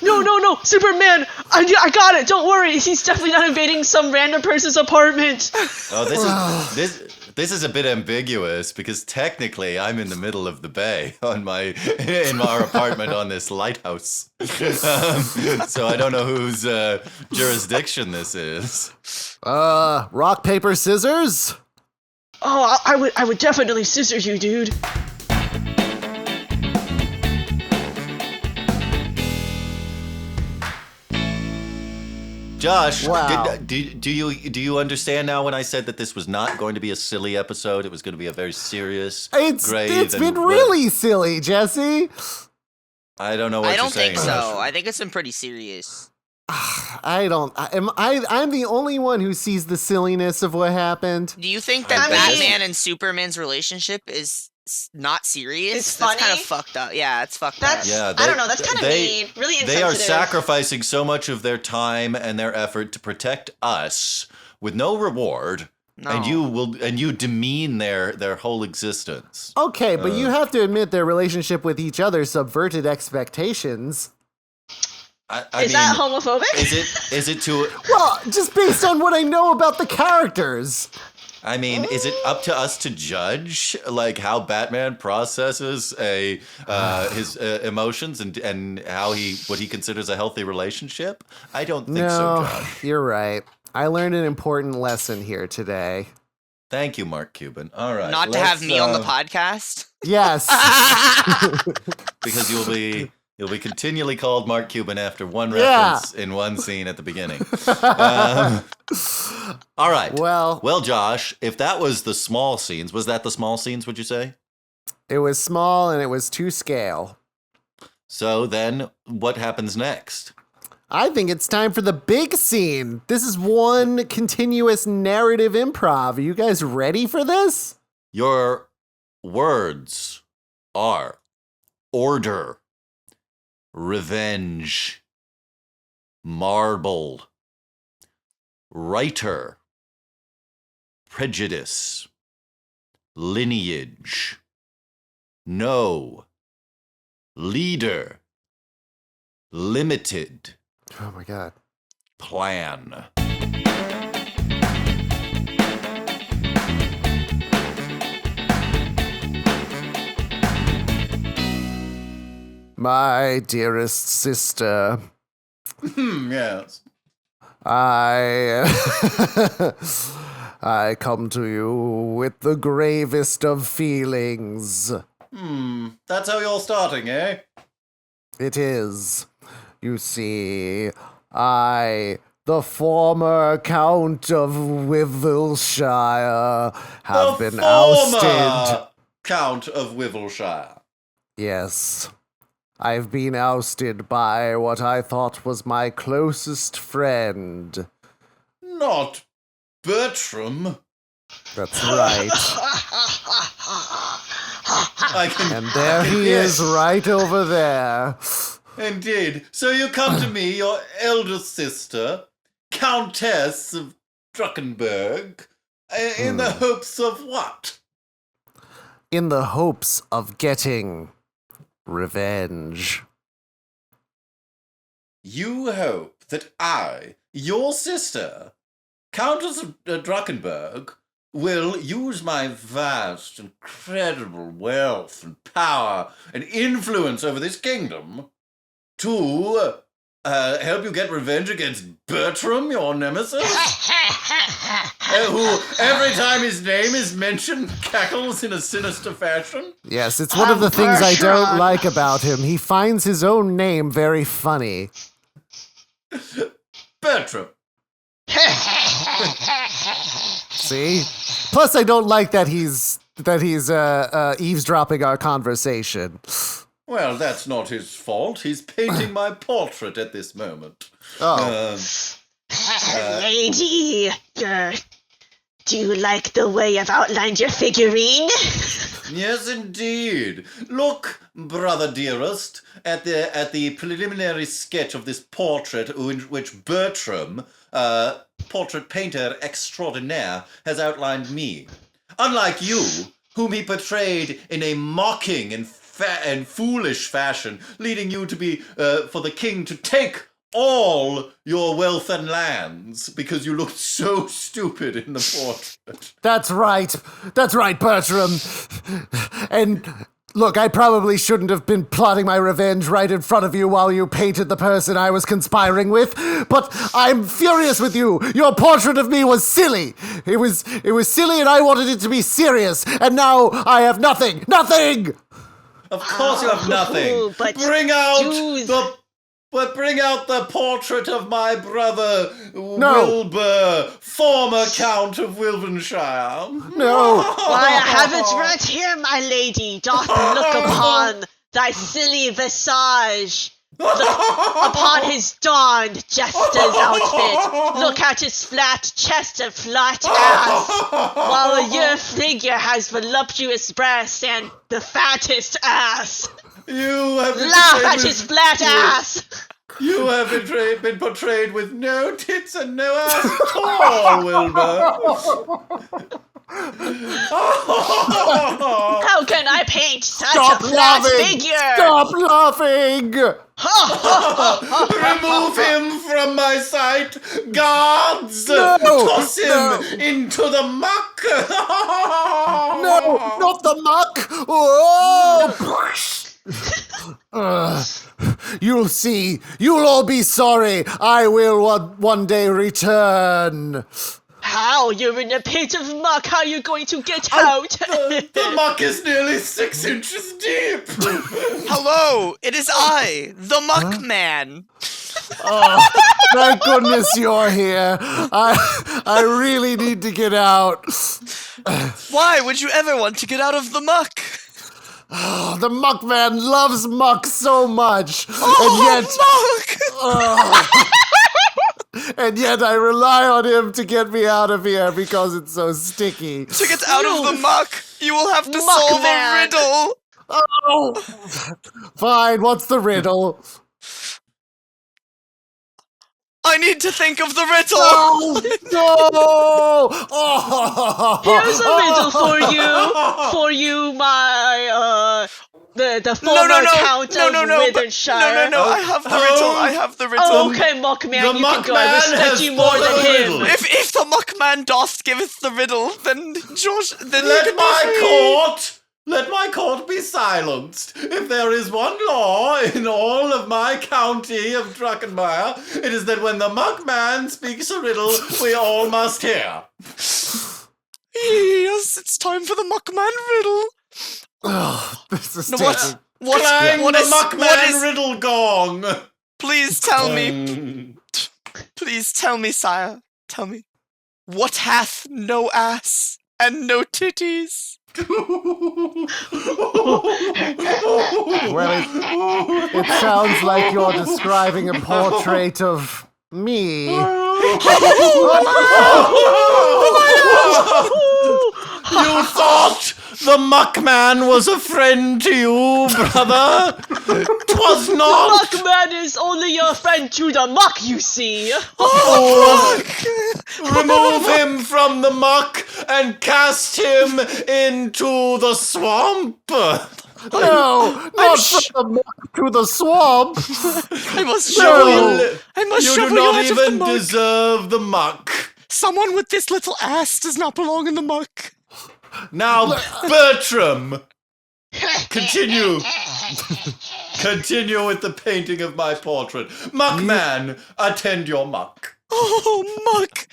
No, Superman. I got it. Don't worry. He's definitely not invading some random person's apartment. Oh, this is a bit ambiguous because technically I'm in the middle of the bay in our apartment on this lighthouse. So I don't know whose jurisdiction this is. Rock, paper, scissors? Oh, I would definitely scissor you, dude. Josh, Wow. do you understand now when I said that this was not going to be a silly episode? It was going to be a very serious, It's grave. been really silly, Jesse. I don't know what I you're don't saying. think so. Josh. I think it's been pretty serious. I'm the only one who sees the silliness of what happened. Do you think that I mean- Batman and Superman's relationship is not serious? It's That's kind funny. of fucked up. Yeah, it's fucked That's up. Yeah, I don't know. That's kind of mean. Really insensitive. They are sacrificing so much of their time and their effort to protect us with no reward, No. and you demean their whole existence. Okay, but you have to admit their relationship with each other subverted expectations. Is that homophobic? Is it too? Well, just based on what I know about the characters. I mean, is it up to us to judge like how Batman processes his emotions and how what he considers a healthy relationship? I don't think so, Josh. You're right. I learned an important lesson here today. Thank you, Mark Cuban. All right, Not to have me on the podcast. Yes, because you'll be continually called Mark Cuban after one reference in one scene at the beginning. All right. Well, Josh, if that was the small scenes, was that the small scenes, would you say? it was small and it was to scale. So then what happens next? I think it's time for the big scene. This is one continuous narrative improv. Are you guys ready for this? Your words are order, revenge, marble, writer, prejudice, lineage, no, leader, limited, Oh my god. plan. My dearest sister, Yes. I come to you with the gravest of feelings. That's how you're starting, eh? It is. You see, I, the former Count of Wivelshire, have been ousted. Count of Wivelshire. Yes. I've been ousted by what I thought was my closest friend. Not Bertram. That's right. And there he is right over there. Indeed. So you come to me, your elder sister, Countess of Druckenberg, in the hopes of what? In the hopes of getting revenge. You hope that I, your sister, Countess of Druckenberg, will use my vast, incredible wealth and power and influence over this kingdom to help you get revenge against Bertram, your nemesis? Who, every time his name is mentioned, cackles in a sinister fashion? Yes, it's one of the things I don't like about him. He finds his own name very funny. Bertram. See? Plus, I don't like that he's eavesdropping our conversation. Well, that's not his fault. He's painting my portrait at this moment. Oh. Lady, do you like the way I've outlined your figurine? Yes, indeed. Look, brother dearest, at the preliminary sketch of this portrait in which Bertram, portrait painter extraordinaire, has outlined me. Unlike you, whom he portrayed in a mocking and foolish fashion, leading you to be, for the king to take all your wealth and lands because you looked so stupid in the portrait. That's right, Bertram. And look, I probably shouldn't have been plotting my revenge right in front of you while you painted the person I was conspiring with, but I'm furious with you. Your portrait of me was silly. It was silly and I wanted it to be serious, and now I have nothing. Nothing! Of course you have nothing. But bring out the portrait of my brother Wilbur, former Count of Wilvenshire. No. Why, I have it right here, my lady. Doth look upon thy silly visage. Look upon his darned jester's outfit. Look at his flat chest and flat ass, while your figure has voluptuous breasts and the fattest ass. You have Laugh at his flat ass. You have been portrayed with no tits and no ass at all, Wilbur. How can I paint such Stop a flat laughing! figure. Stop laughing! Remove him from my sight! Guards! No, Toss him no. into the muck! No, not the muck! Oh! You'll see. You'll all be sorry. I will one day return. How? You're in a pit of muck. How are you going to get out? The muck is nearly 6 inches deep! Hello, it is I, the Muck Man. Oh, thank goodness you're here. I really need to get out. Why would you ever want to get out of the muck? Oh, the Muck Man loves muck so much, and yet I rely on him to get me out of here because it's so sticky. To get out of the muck, you will have to Muck solve Man. a riddle. Oh, fine. What's the riddle? I need to think of the riddle. No! Oh. Here's a riddle for you, my the former Count of Withershire. No, I have the riddle. I have the riddle. Oh, okay, Muck Man, The you Muck can go. I Man respect has you more fought than the him. riddle. If the Muck Man doth giveth the riddle, then Josh, then you Let can my court be silenced. If there is one law in all of my county of Druckenmire, it is that when the Muck Man speaks a riddle, we all must hear. Yes, it's time for the Muck Man riddle. Oh, this is No, taking... Clang what the is Muck what Man is? riddle gong. Please tell me. Please tell me, sire. Tell me. What hath no ass and no titties? Well, it sounds like you're describing a portrait of me. You thought the Muck Man was a friend to you, brother? 'Twas not. Muck Man is only a friend to the muck, you see. Remove him from the muck and cast him into the swamp. No, not from the muck to the swamp. I must show No. you. I must You show do you not out of the even muck. deserve the muck. Someone with this little ass does not belong in the muck. Now, Bertram, continue. Continue with the painting of my portrait. Muck Man, attend your muck. Oh, muck.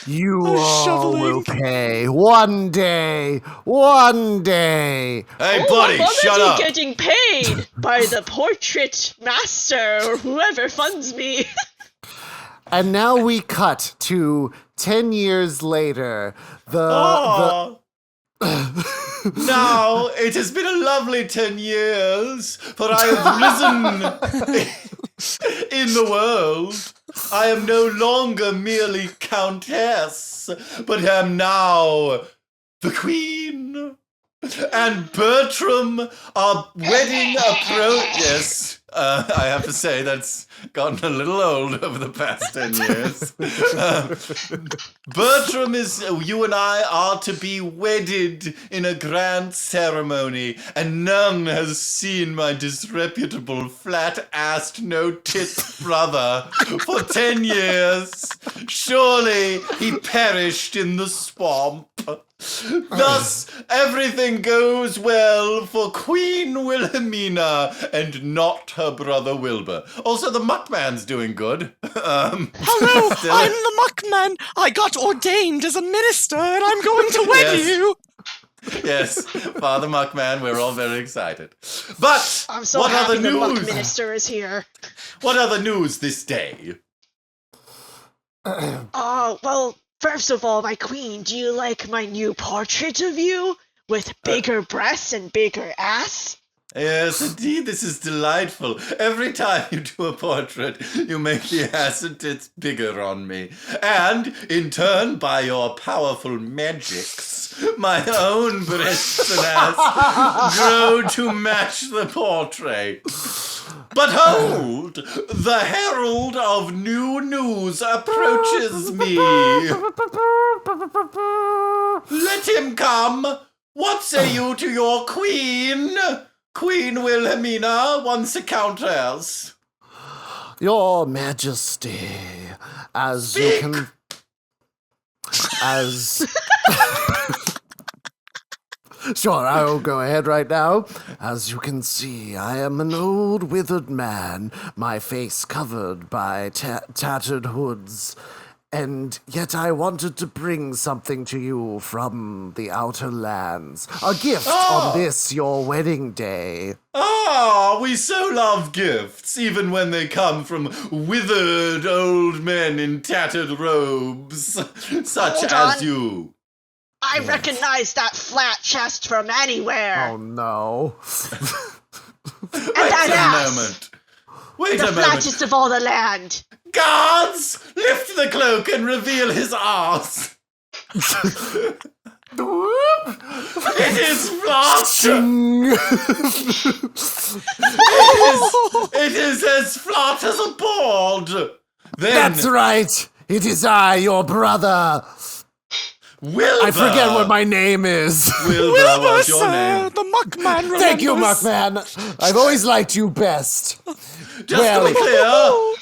You Oh, all shoveling. will pay one day. One day. Hey, Oh, buddy, I'm shut already up. getting paid by the portrait master or whoever funds me. And now we cut to 10 years later. Aw. Now, it has been a lovely 10 years, for I have risen in the world. I am no longer merely countess, but am now the queen. And Bertram, our wedding Yes, I have to say that's gotten a little old over the past 10 years. Bertram you and I are to be wedded in a grand ceremony, and none has seen my disreputable, flat-assed, no-tits brother for 10 years. Surely he perished in the swamp. Thus, everything goes well for Queen Wilhelmina and not her brother Wilbur. Also, the Muck Man's doing good. Hello, still- I'm the Muck Man. I got ordained as a minister, and I'm going to wed Yes. you. Yes, Father Muck Man, we're all very excited. But I'm so what happy other the muck news? minister is here. What other news this day? Well, first of all, my queen, do you like my new portrait of you? With bigger breasts and bigger ass? Yes, indeed, this is delightful. Every time you do a portrait, you make the ass and tits bigger on me. And, in turn, by your powerful magics, my own breasts and ass grow to match the portrait. But hold! The herald of new news approaches me. Let him come. What say you to your queen? Queen Wilhelmina, once a countess. Your Majesty, as Speak. you can... As... Sure, I will go ahead right now. As you can see, I am an old withered man, my face covered by tattered hoods. And yet I wanted to bring something to you from the outer lands. A gift on this, your wedding day. Ah, we so love gifts, even when they come from withered old men in tattered robes, such Hold as on. you. I recognize that flat chest from anywhere. Oh no. And Wait that a ass. moment. Wait The a moment. flattest of all the land. Guards, lift the cloak and reveal his ass. It is flat. It is as flat as a board. Then That's right. It is I, your brother. Wilbur. I forget what my name is. Wilbur, what's your name? The Muck Man remembers. Thank you, Muck Man. I've always liked you best. Just Well- to be clear,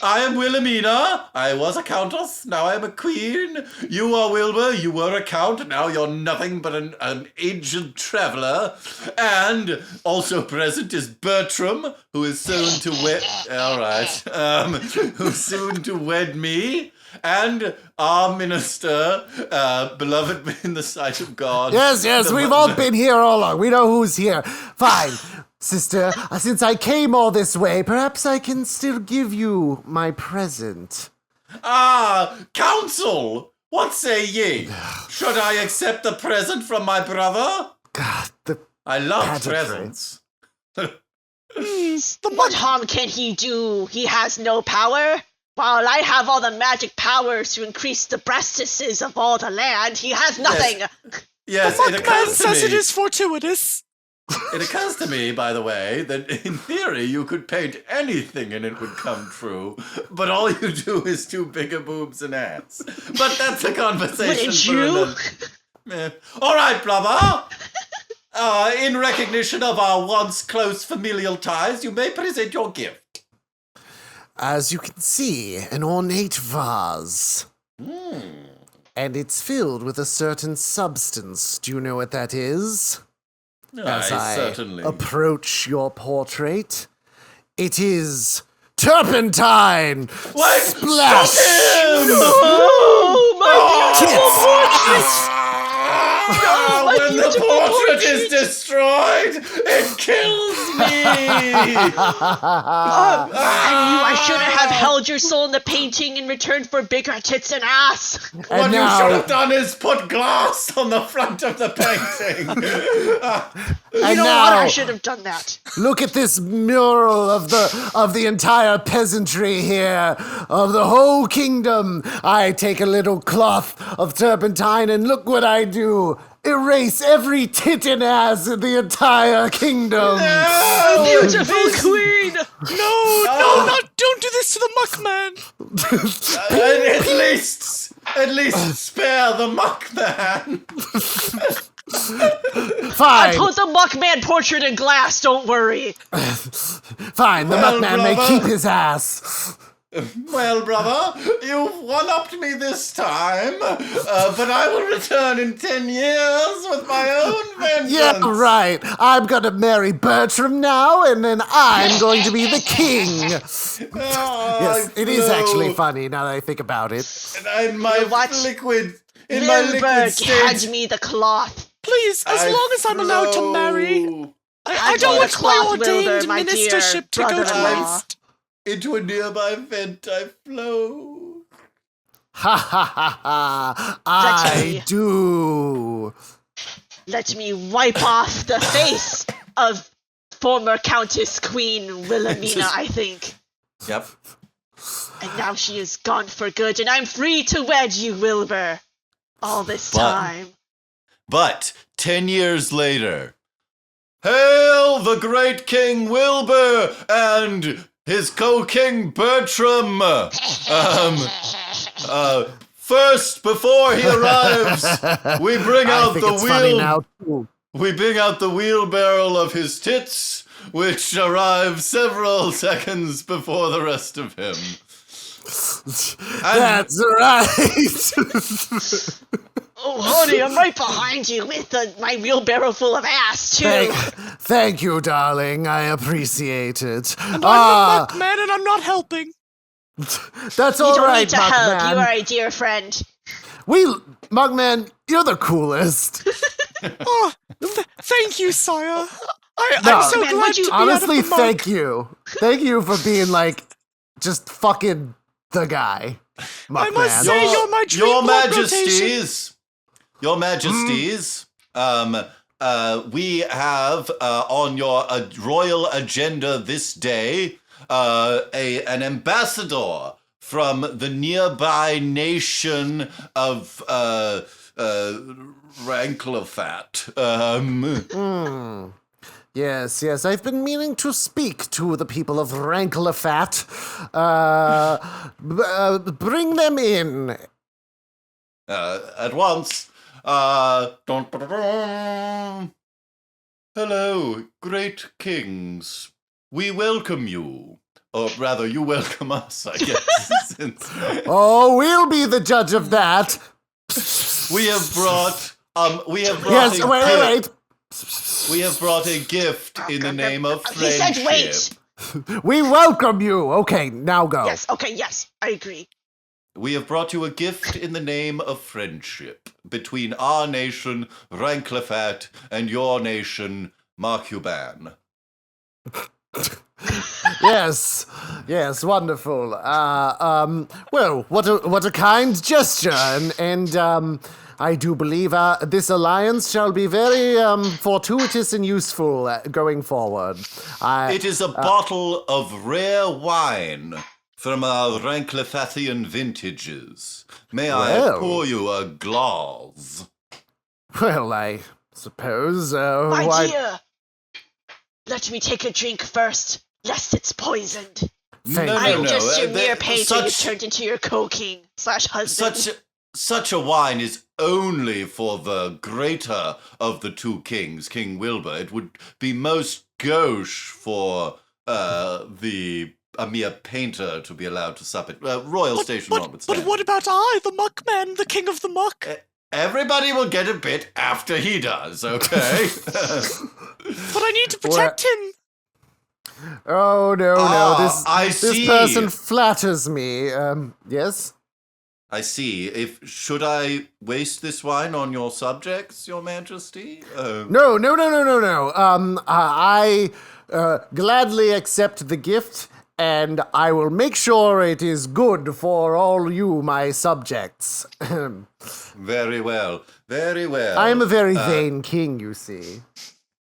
I am Wilhelmina. I was a countess. Now I am a queen. You are Wilbur. You were a count. Now you're nothing but an aged traveler. And also present is Bertram, who is soon to wed. All right. Who's soon to wed me. And our minister, beloved in the sight of God. Yes, we've all been here all along. We know who's here. Fine. Sister, since I came all this way, perhaps I can still give you my present. Ah, council! What say ye? Should I accept the present from my brother? God, I love Pageantry. presents. What harm can he do? He has no power. While I have all the magic powers to increase the breastises of all the land, he has nothing. Yes, Muck it Man occurs to says me. it is fortuitous. It occurs to me, by the way, that in theory you could paint anything and it would come true, but all you do is two bigger boobs and ass. But that's a conversation Wouldn't for you? another. All right, brother. In recognition of our once close familial ties, you may present your gift. as you can see, an ornate vase. And it's filled with a certain substance. Do you know what that is? As I certainly. approach your portrait, it is turpentine. Wait, Splash! stop him! Oh, my Tits! my When the beautiful portrait is destroyed, it kills me! I knew I shouldn't have held your soul in the painting in return for bigger tits and ass. What And you now- should have done is put glass on the front of the painting. You And know now, what? I should have done that. look at this mural of the entire peasantry here, of the whole kingdom. I take a little cloth of turpentine and look what I do. Erase every tit and ass in the entire kingdom. Beautiful queen. No, don't do this to the Muck Man. At least spare the Muck Man. Fine, Put the Muck Man portrait in glass, don't worry. fine, the Well, Muck Man may brother. keep his ass. Well, brother, you've one-upped me this time, but I will return in 10 years with my own vengeance. Yeah, right. I'm gonna marry Bertram now, and then I'm going to be the king. Oh, Yes, I it is actually flow. funny now that I think about it. In my What? liquid, in my liquid Lilbert, hand state. me the cloth. Please, as long as I'm allowed to marry, flow I don't want want the my cloth, Wilbur, ordained my dear ministership to go to brother-in-law. waste. into a nearby vent. I flow. Ha ha ha ha! That's I me. do. Let me wipe off the face of former Countess Queen Wilhelmina, I think. Yep. And now she is gone for good, and I'm free to wed you, Wilbur. All this But- time. But 10 years later, hail the great King Wilbur and his co-king Bertram. First, before he arrives, we bring I out think the it's funny wheel. now too. we bring out the wheelbarrow of his tits, which arrive several seconds before the rest of him. That's right. Oh, honey, I'm right behind you with my wheelbarrow full of ass, too. Thank you, darling. I appreciate it. And I'm the Muck Man, and I'm not helping. That's You all don't right, need to Muck help. Man. You are a dear friend. Muck Man, you're the coolest. Oh, thank you, sire. No, I'm so man, glad would you- to be Honestly, out of the muck. thank you. Thank you for being like just fucking the guy. Muck I must Man. say, you're my dream Your blood rotation. Majesties, Your Majesties, we have on your royal agenda this day an ambassador from the nearby nation of Ranklefat. Yes, I've been meaning to speak to the people of Ranklefat. Bring them in. At once. Hello, great kings. We welcome you. Or rather, you welcome us, I guess. Since Oh, we'll be the judge of that. we have brought Yes, wait. We have brought a gift in the name of He said friendship. wait. We welcome you. Okay, now go. Yes, okay, yes, I agree. We have brought you a gift in the name of friendship between our nation, Ranklefat, and your nation, Marcuban. Yes, wonderful. Well, what a kind gesture, and I do believe this alliance shall be very fortuitous and useful going forward. It is a bottle of rare wine from our Ranklefathian vintages. May I Well. pour you a glass? Well, I suppose. My dear, let me take a drink first, lest it's poisoned. Thank No, I'm no, just your the- mere painter you such- turned into your co-king / husband. Such a wine is only for the greater of the two kings, King Wilbur. It would be most gauche for a mere painter to be allowed to sup it. Royal station But notwithstanding. what about I, the Muck Man, the king of the muck? Everybody will get a bit after he does, okay? But I need to protect him. Oh no, I this see. person flatters me. Yes. I see. Should I waste this wine on your subjects, Your Majesty? No. I gladly accept the gift, and I will make sure it is good for all you, my subjects. Very well. Very well. I am a very vain king, you see.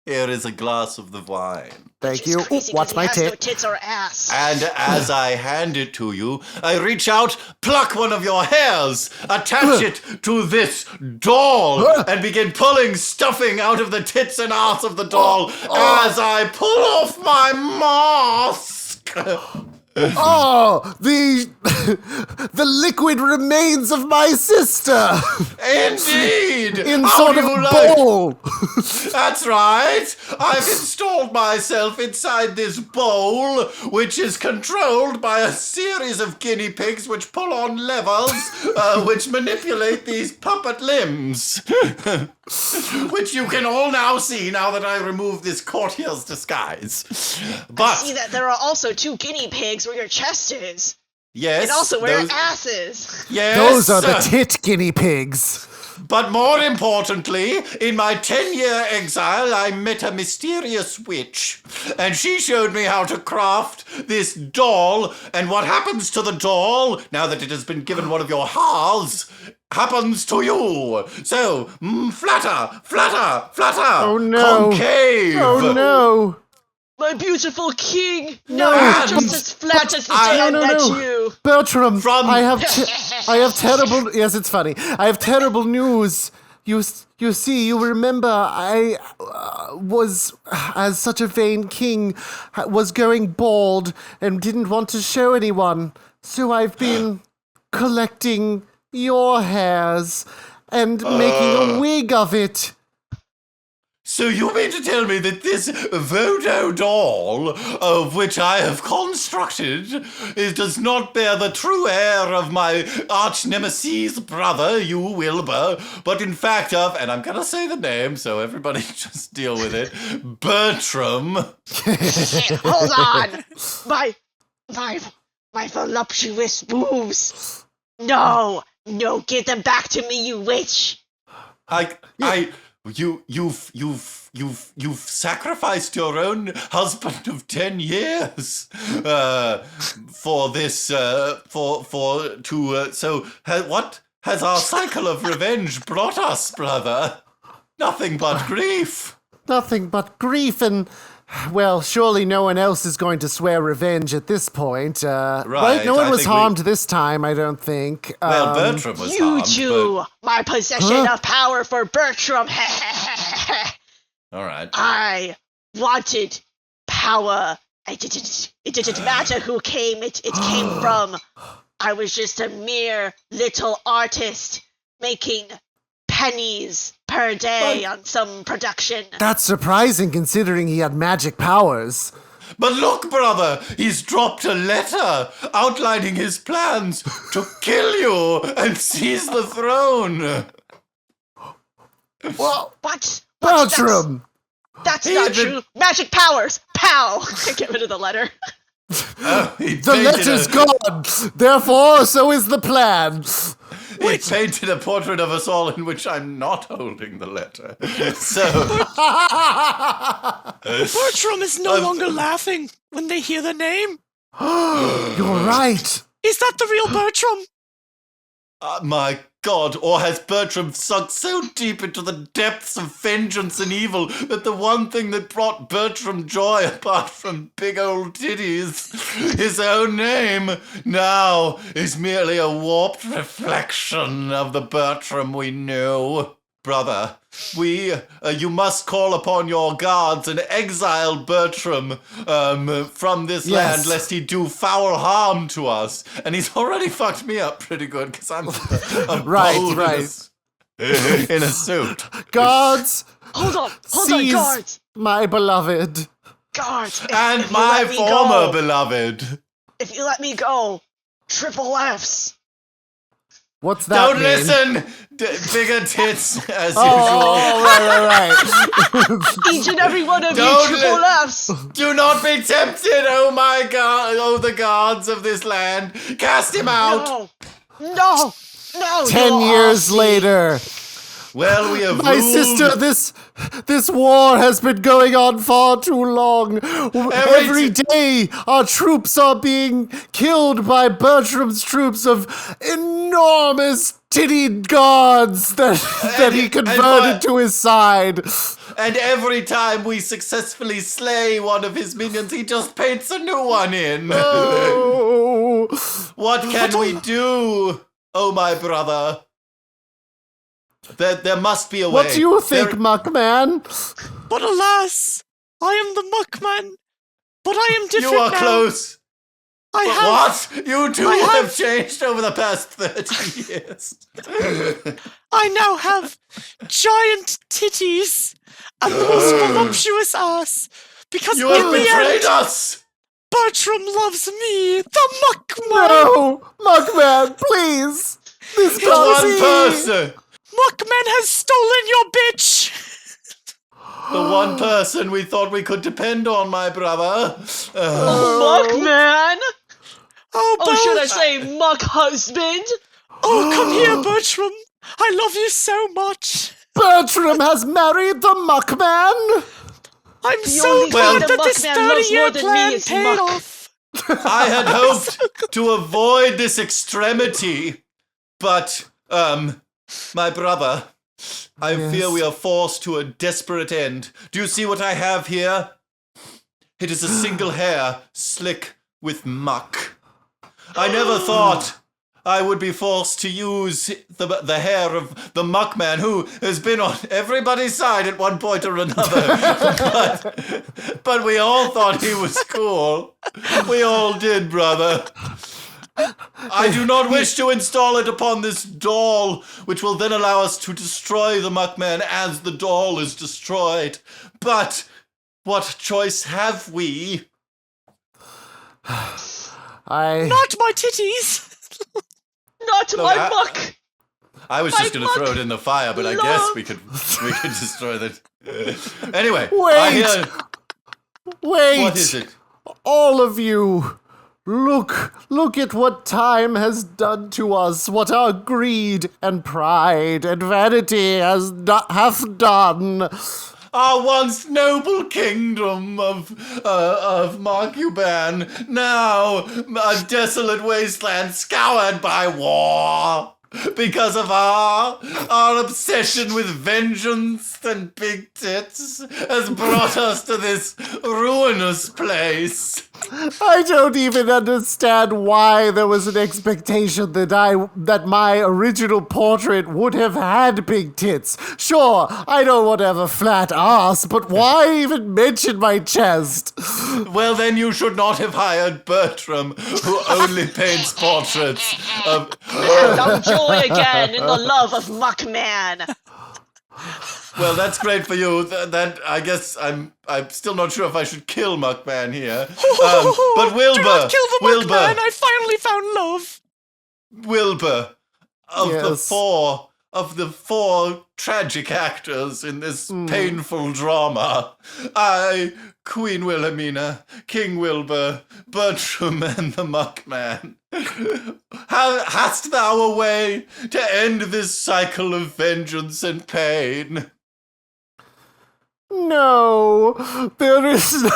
Here is a glass of the wine. Thank Which is you. crazy Ooh, watch 'cause my he has no tit. tits or ass. And as I hand it to you, I reach out, pluck one of your hairs, attach it to this doll, and begin pulling stuffing out of the tits and ass of the doll as I pull off my mask. Oh, the liquid remains of my sister Indeed! in How sort do of you like? bowl. That's right. I've installed myself inside this bowl, which is controlled by a series of guinea pigs which pull on levers, which manipulate these puppet limbs. Which you can all now see now that I remove this courtier's disguise. But, See that there are also 2 guinea pigs where your chest is. yes. And also where those, your ass is. yes. Those are the tit guinea pigs. But more importantly, in my 10-year exile, I met a mysterious witch. And she showed me how to craft this doll. And what happens to the doll, now that it has been given one of your hearths, happens to you. So, flatter, flatter, flatter. Oh, no. Concave. Oh no. My beautiful king! No, it's just as flat as the hand at you! Bertram, From- I have terrible. Yes, it's funny. I have terrible news. You see, you remember I was, as such a vain king, was going bald and didn't want to show anyone. So I've been collecting your hairs and making a wig of it. So you mean to tell me that this voodoo doll, of which I have constructed, does not bear the true air of my arch nemesis brother, you Wilbur, but in fact of, and I'm gonna say the name, so everybody just deal with it, Bertram. Hold on! My voluptuous moves! No, give them back to me, you witch! You've sacrificed your own husband of 10 years for this what has our cycle of revenge brought us, brother? Nothing but grief. Nothing but grief, and well, surely no one else is going to swear revenge at this point. Right? No one was harmed this time, I don't think. Well, Bertram was you harmed. two, my possession of power for Bertram. All right. I wanted power. It didn't matter who came. It came from. I was just a mere little artist making pennies per day on some production. That's surprising considering he had magic powers. But look, brother, he's dropped a letter outlining his plans to kill you and seize the throne. Well, What? Bertram! That's not true. Magic powers. Pow! Get rid of the letter. The letter's gone! Therefore, so is the plan! He painted a portrait of us all in which I'm not holding the letter. So Bertram is no longer laughing when they hear the name. You're right! Is that the real Bertram? my God, or has Bertram sunk so deep into the depths of vengeance and evil that the one thing that brought Bertram joy, apart from big old titties, his own name, now is merely a warped reflection of the Bertram we knew? Brother, you must call upon your gods and exile Bertram from this land, lest he do foul harm to us. And he's already fucked me up pretty good, because I'm a right. in a suit. Guards! Hold on, guards! My beloved. Guards! And my former beloved. If you let me go, triple Fs. What's that Don't mean? listen! Bigger tits, as usual. Oh, right. Each and every one of you triple Fs. Do not be tempted, oh my God, oh the gods of this land. Cast him out. No! 10 years later. Well, we have My ruled. sister, this war has been going on far too long. Every day, our troops are being killed by Bertram's troops of enormous tittied gods that he converted to his side. And every time we successfully slay one of his minions, he just paints a new one in. Oh. What can we do, oh my brother? There must be a way. What do you think, Muck Man? But alas, I am the Muck Man. But I am different You are now. close. I But have. what? You two have changed over the past 30 years. I now have giant titties and the most voluptuous ass. Because You in have the betrayed end, us. Bertram loves me, the Muck Man. No, Muck Man, please. This The one can't be. person. Muck Man has stolen your bitch. The one person we thought we could depend on, my brother. Muck Man? Oh, Oh, should I say Muck Husband? Oh, come here, Bertram. I love you so much. Bertram has married the Muck Man. I'm The so only glad thing that the this Muck Man loves 30-year more than me plan is paid muck. off. I had hoped to avoid this extremity, but, my brother, I fear we are forced to a desperate end. Do you see what I have here? It is a single hair, slick with muck. I never thought I would be forced to use the hair of the Muck Man, who has been on everybody's side at one point or another. but we all thought he was cool. We all did, brother. I do not wish to install it upon this doll, which will then allow us to destroy the Muck Man as the doll is destroyed. But what choice have we? Not my titties! Not No, my that- muck! I was just going to throw it in the fire, but I guess we could destroy that. Anyway, Wait! Wait! what is it? All of you! Look at what time has done to us, what our greed and pride and vanity hath done. Our once noble kingdom of Marcuban, now a desolate wasteland scoured by war. Because of our obsession with vengeance and big tits has brought us to this ruinous place. I don't even understand why there was an expectation that my original portrait would have had big tits. Sure, I don't want to have a flat ass, but why even mention my chest? Well, then you should not have hired Bertram, who only paints portraits of... And I'm joy again in the love of Muck Man. Well, that's great for you. That I guess I'm still not sure if I should kill Muck Man here. But Wilbur, Do not kill the Wilbur, Muck Man! I finally found love! Wilbur, Yes. of the four tragic actors in this painful drama, I, Queen Wilhelmina, King Wilbur, Bertram, and the Muck Man, hast thou a way to end this cycle of vengeance and pain? No,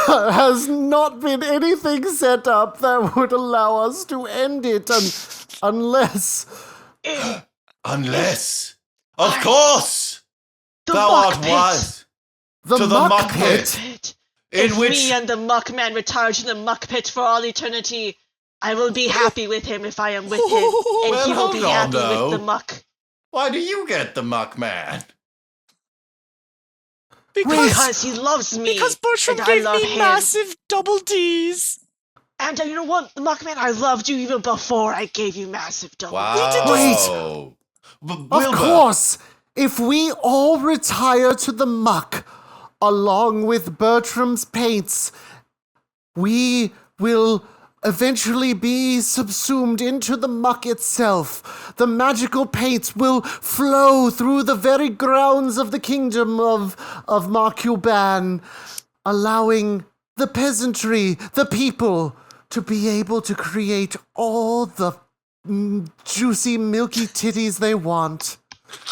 has not been anything set up that would allow us to end it unless... Unless, of course, The thou Muck art Pit. wise The to the Muck Muck Pit. Pit, If in which me and the Muck Man retire to the Muck Pit for all eternity, I will be happy with him if I am with him, and Well, he will hold be on, happy though. with the Muck. why do you get the Muck Man? Because he loves me. Because Bertram and I gave love me him. massive double Ds! And you know what, Muck Man, I loved you even before I gave you massive double. Wow. Of Wilbur, course, if we all retire to the muck, along with Bertram's paints, we will eventually be subsumed into the muck itself. The magical paints will flow through the very grounds of the kingdom of Marcuban, allowing the peasantry, the people, to be able to create all the juicy, milky titties they want.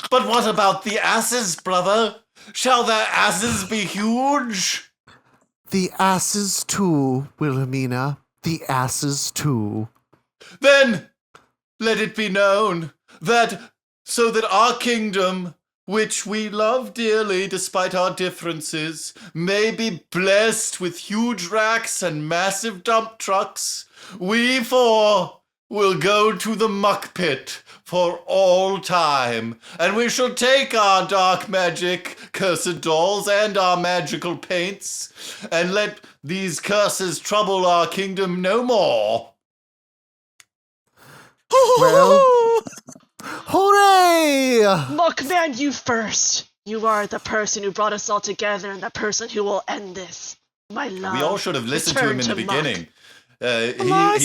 But what about the asses, brother? Shall their asses be huge? The asses too, Wilhelmina. The asses too. Then let it be known that so that our kingdom, which we love dearly despite our differences, may be blessed with huge racks and massive dump trucks, we four will go to the Muck Pit for all time, and we shall take our dark magic, cursed dolls, and our magical paints, and let these curses trouble our kingdom no more. Well, hooray! Muck Man, you first. You are the person who brought us all together and the person who will end this. My love. We all should have listened to him in the return Muck. beginning. Alas.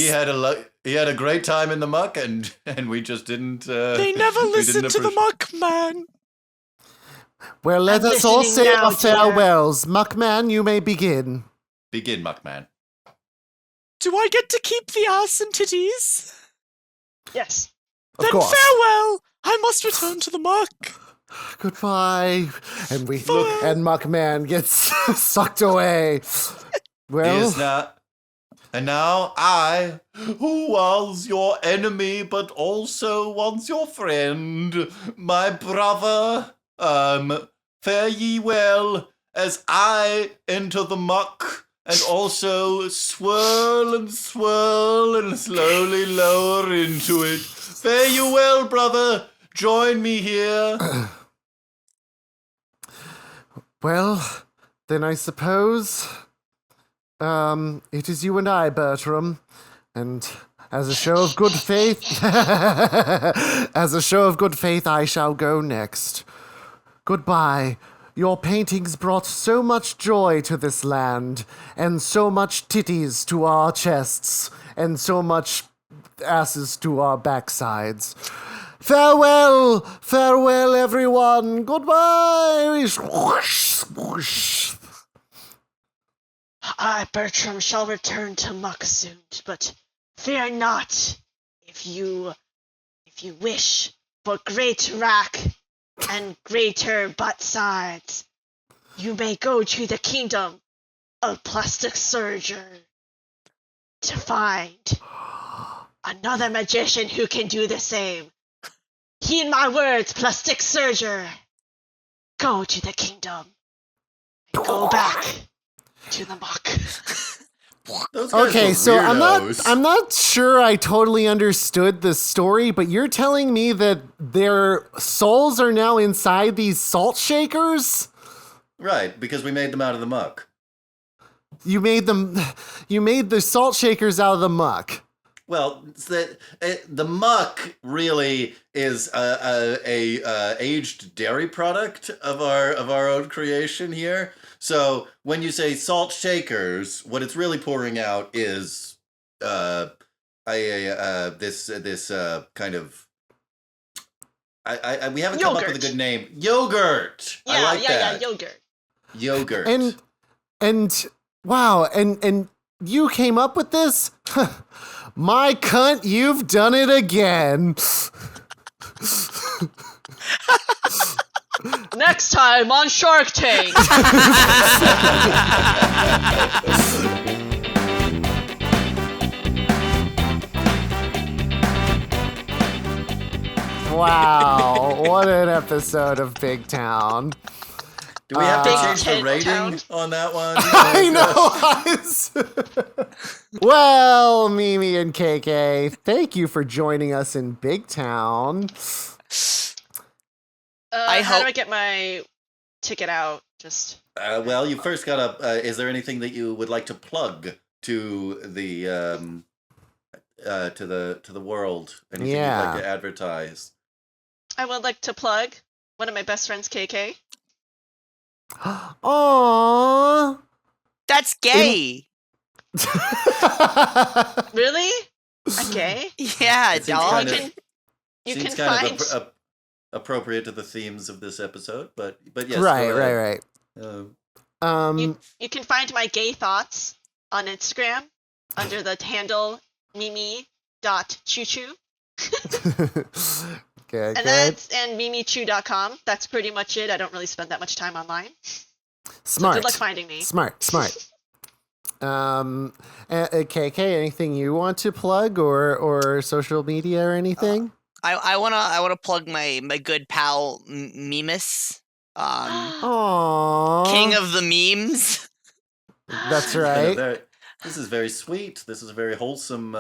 He had a great time in the muck, and we just didn't. They never we listened didn't to the appreciate- Muck Man! Well, let I'm us all listening say now, our dear. farewells. Muckman, you may begin. Begin, Muck Man. Do I get to keep the ass and titties? Yes. Of Then course. farewell! I must return to the muck! Goodbye. And and Muckman gets sucked away. Well, Is not. And now I, who was your enemy but also once your friend, my brother, fare ye well as I enter the muck and also swirl and slowly lower into it. Fare you well, brother. Join me here. well, then I suppose it is you and I, Bertram, and As a show of good faith, I shall go next. Goodbye. Your paintings brought so much joy to this land, and so much titties to our chests, and so much asses to our backsides. Farewell, farewell, everyone. Goodbye. Whoosh, whoosh. I, Bertram, shall return to Muck soon, but fear not. If you wish for great rack and greater butt sides, you may go to the kingdom of plastic surgery to find another magician who can do the same. Heed my words, plastic surgery. Go to the kingdom and go back to the muck. Those guys Okay, were so weirdos. I'm not sure I totally understood the story, but you're telling me that their souls are now inside these salt shakers? Right, because we made them out of the muck. You made the salt shakers out of the muck. Well, the muck really is a aged dairy product of our own creation here. So when you say salt shakers, what it's really pouring out is this kind of we haven't come up with a good name. Yogurt. I like that. Yeah, yogurt. Yogurt. And wow, and you came up with this? My cunt, you've done it again. Next time on Shark Tank. Wow, what an episode of Big Town. Do we have to Big change the Tent rating Town? on that one? I know. Well, Mimi and KK, thank you for joining us in Big Town. How do I get my ticket out? Just Well, you first got to. Is there anything that you would like to plug to the to the world? Anything you'd like to advertise? I would like to plug one of my best friends, KK. Aww. That's gay. Really? Okay. Yeah, It seems dog. kind of- You Seems can kind find. of appropriate to the themes of this episode, but yes. Right. You can find my gay thoughts on Instagram under the handle mimi.chuchu. Good. And mimichu.com. That's pretty much it. I don't really spend that much time online. Smart. So good luck finding me. Smart. KK, anything you want to plug or social media or anything? I wanna plug my good pal Mimus, Aww. king of the memes. That's right. This is very sweet. This is a very wholesome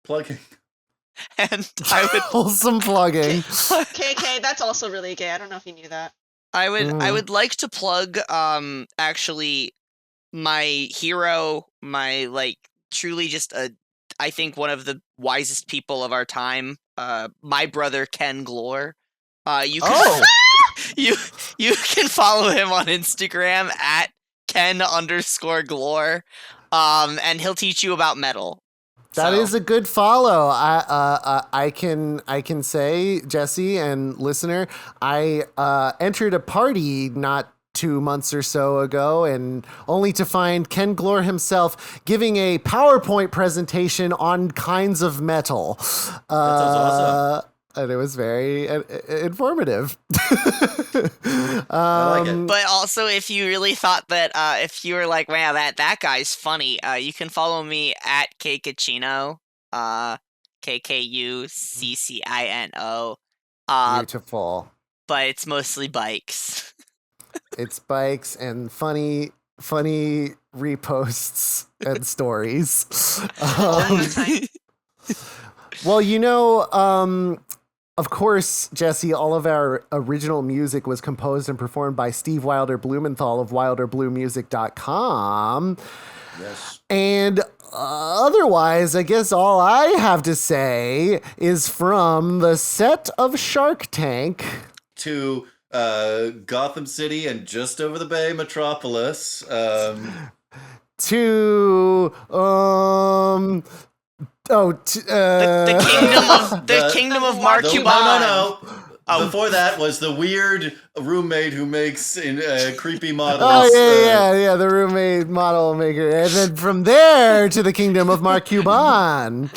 plugging. And I would Wholesome plugging. KK, that's also really gay. I don't know if you knew that. I would like to plug actually my hero, my truly just I think one of the wisest people of our time, my brother Ken Glore. You can you can follow him on Instagram at Ken_Glore. And he'll teach you about metal. That is a good follow. I can say, Jesse and listener, I entered a party not 2 months or so ago, and only to find Ken Glore himself giving a PowerPoint presentation on kinds of metal. That sounds awesome. And it was very informative. I like it. But also, if you really thought that, if you were like, wow, that guy's funny, you can follow me at Kkuccino, KKUCCINO. Beautiful. But it's mostly bikes. It's bikes and funny reposts and stories. Well, of course, Jesse, all of our original music was composed and performed by Steve Wilder Blumenthal of wilderbluemusic.com. Yes. And otherwise, I guess all I have to say is from the set of Shark Tank to Gotham City and just over the bay, Metropolis. To the kingdom of Mark Cuban. No. Before that was the weird roommate who makes creepy models. Oh, yeah, the roommate model maker. And then from there to the kingdom of Mark Cuban.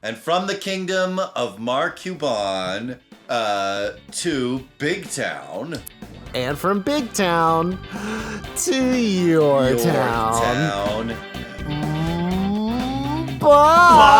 And from the kingdom of Mark Cuban to Big Town. And from Big Town to your town. Town. Bye!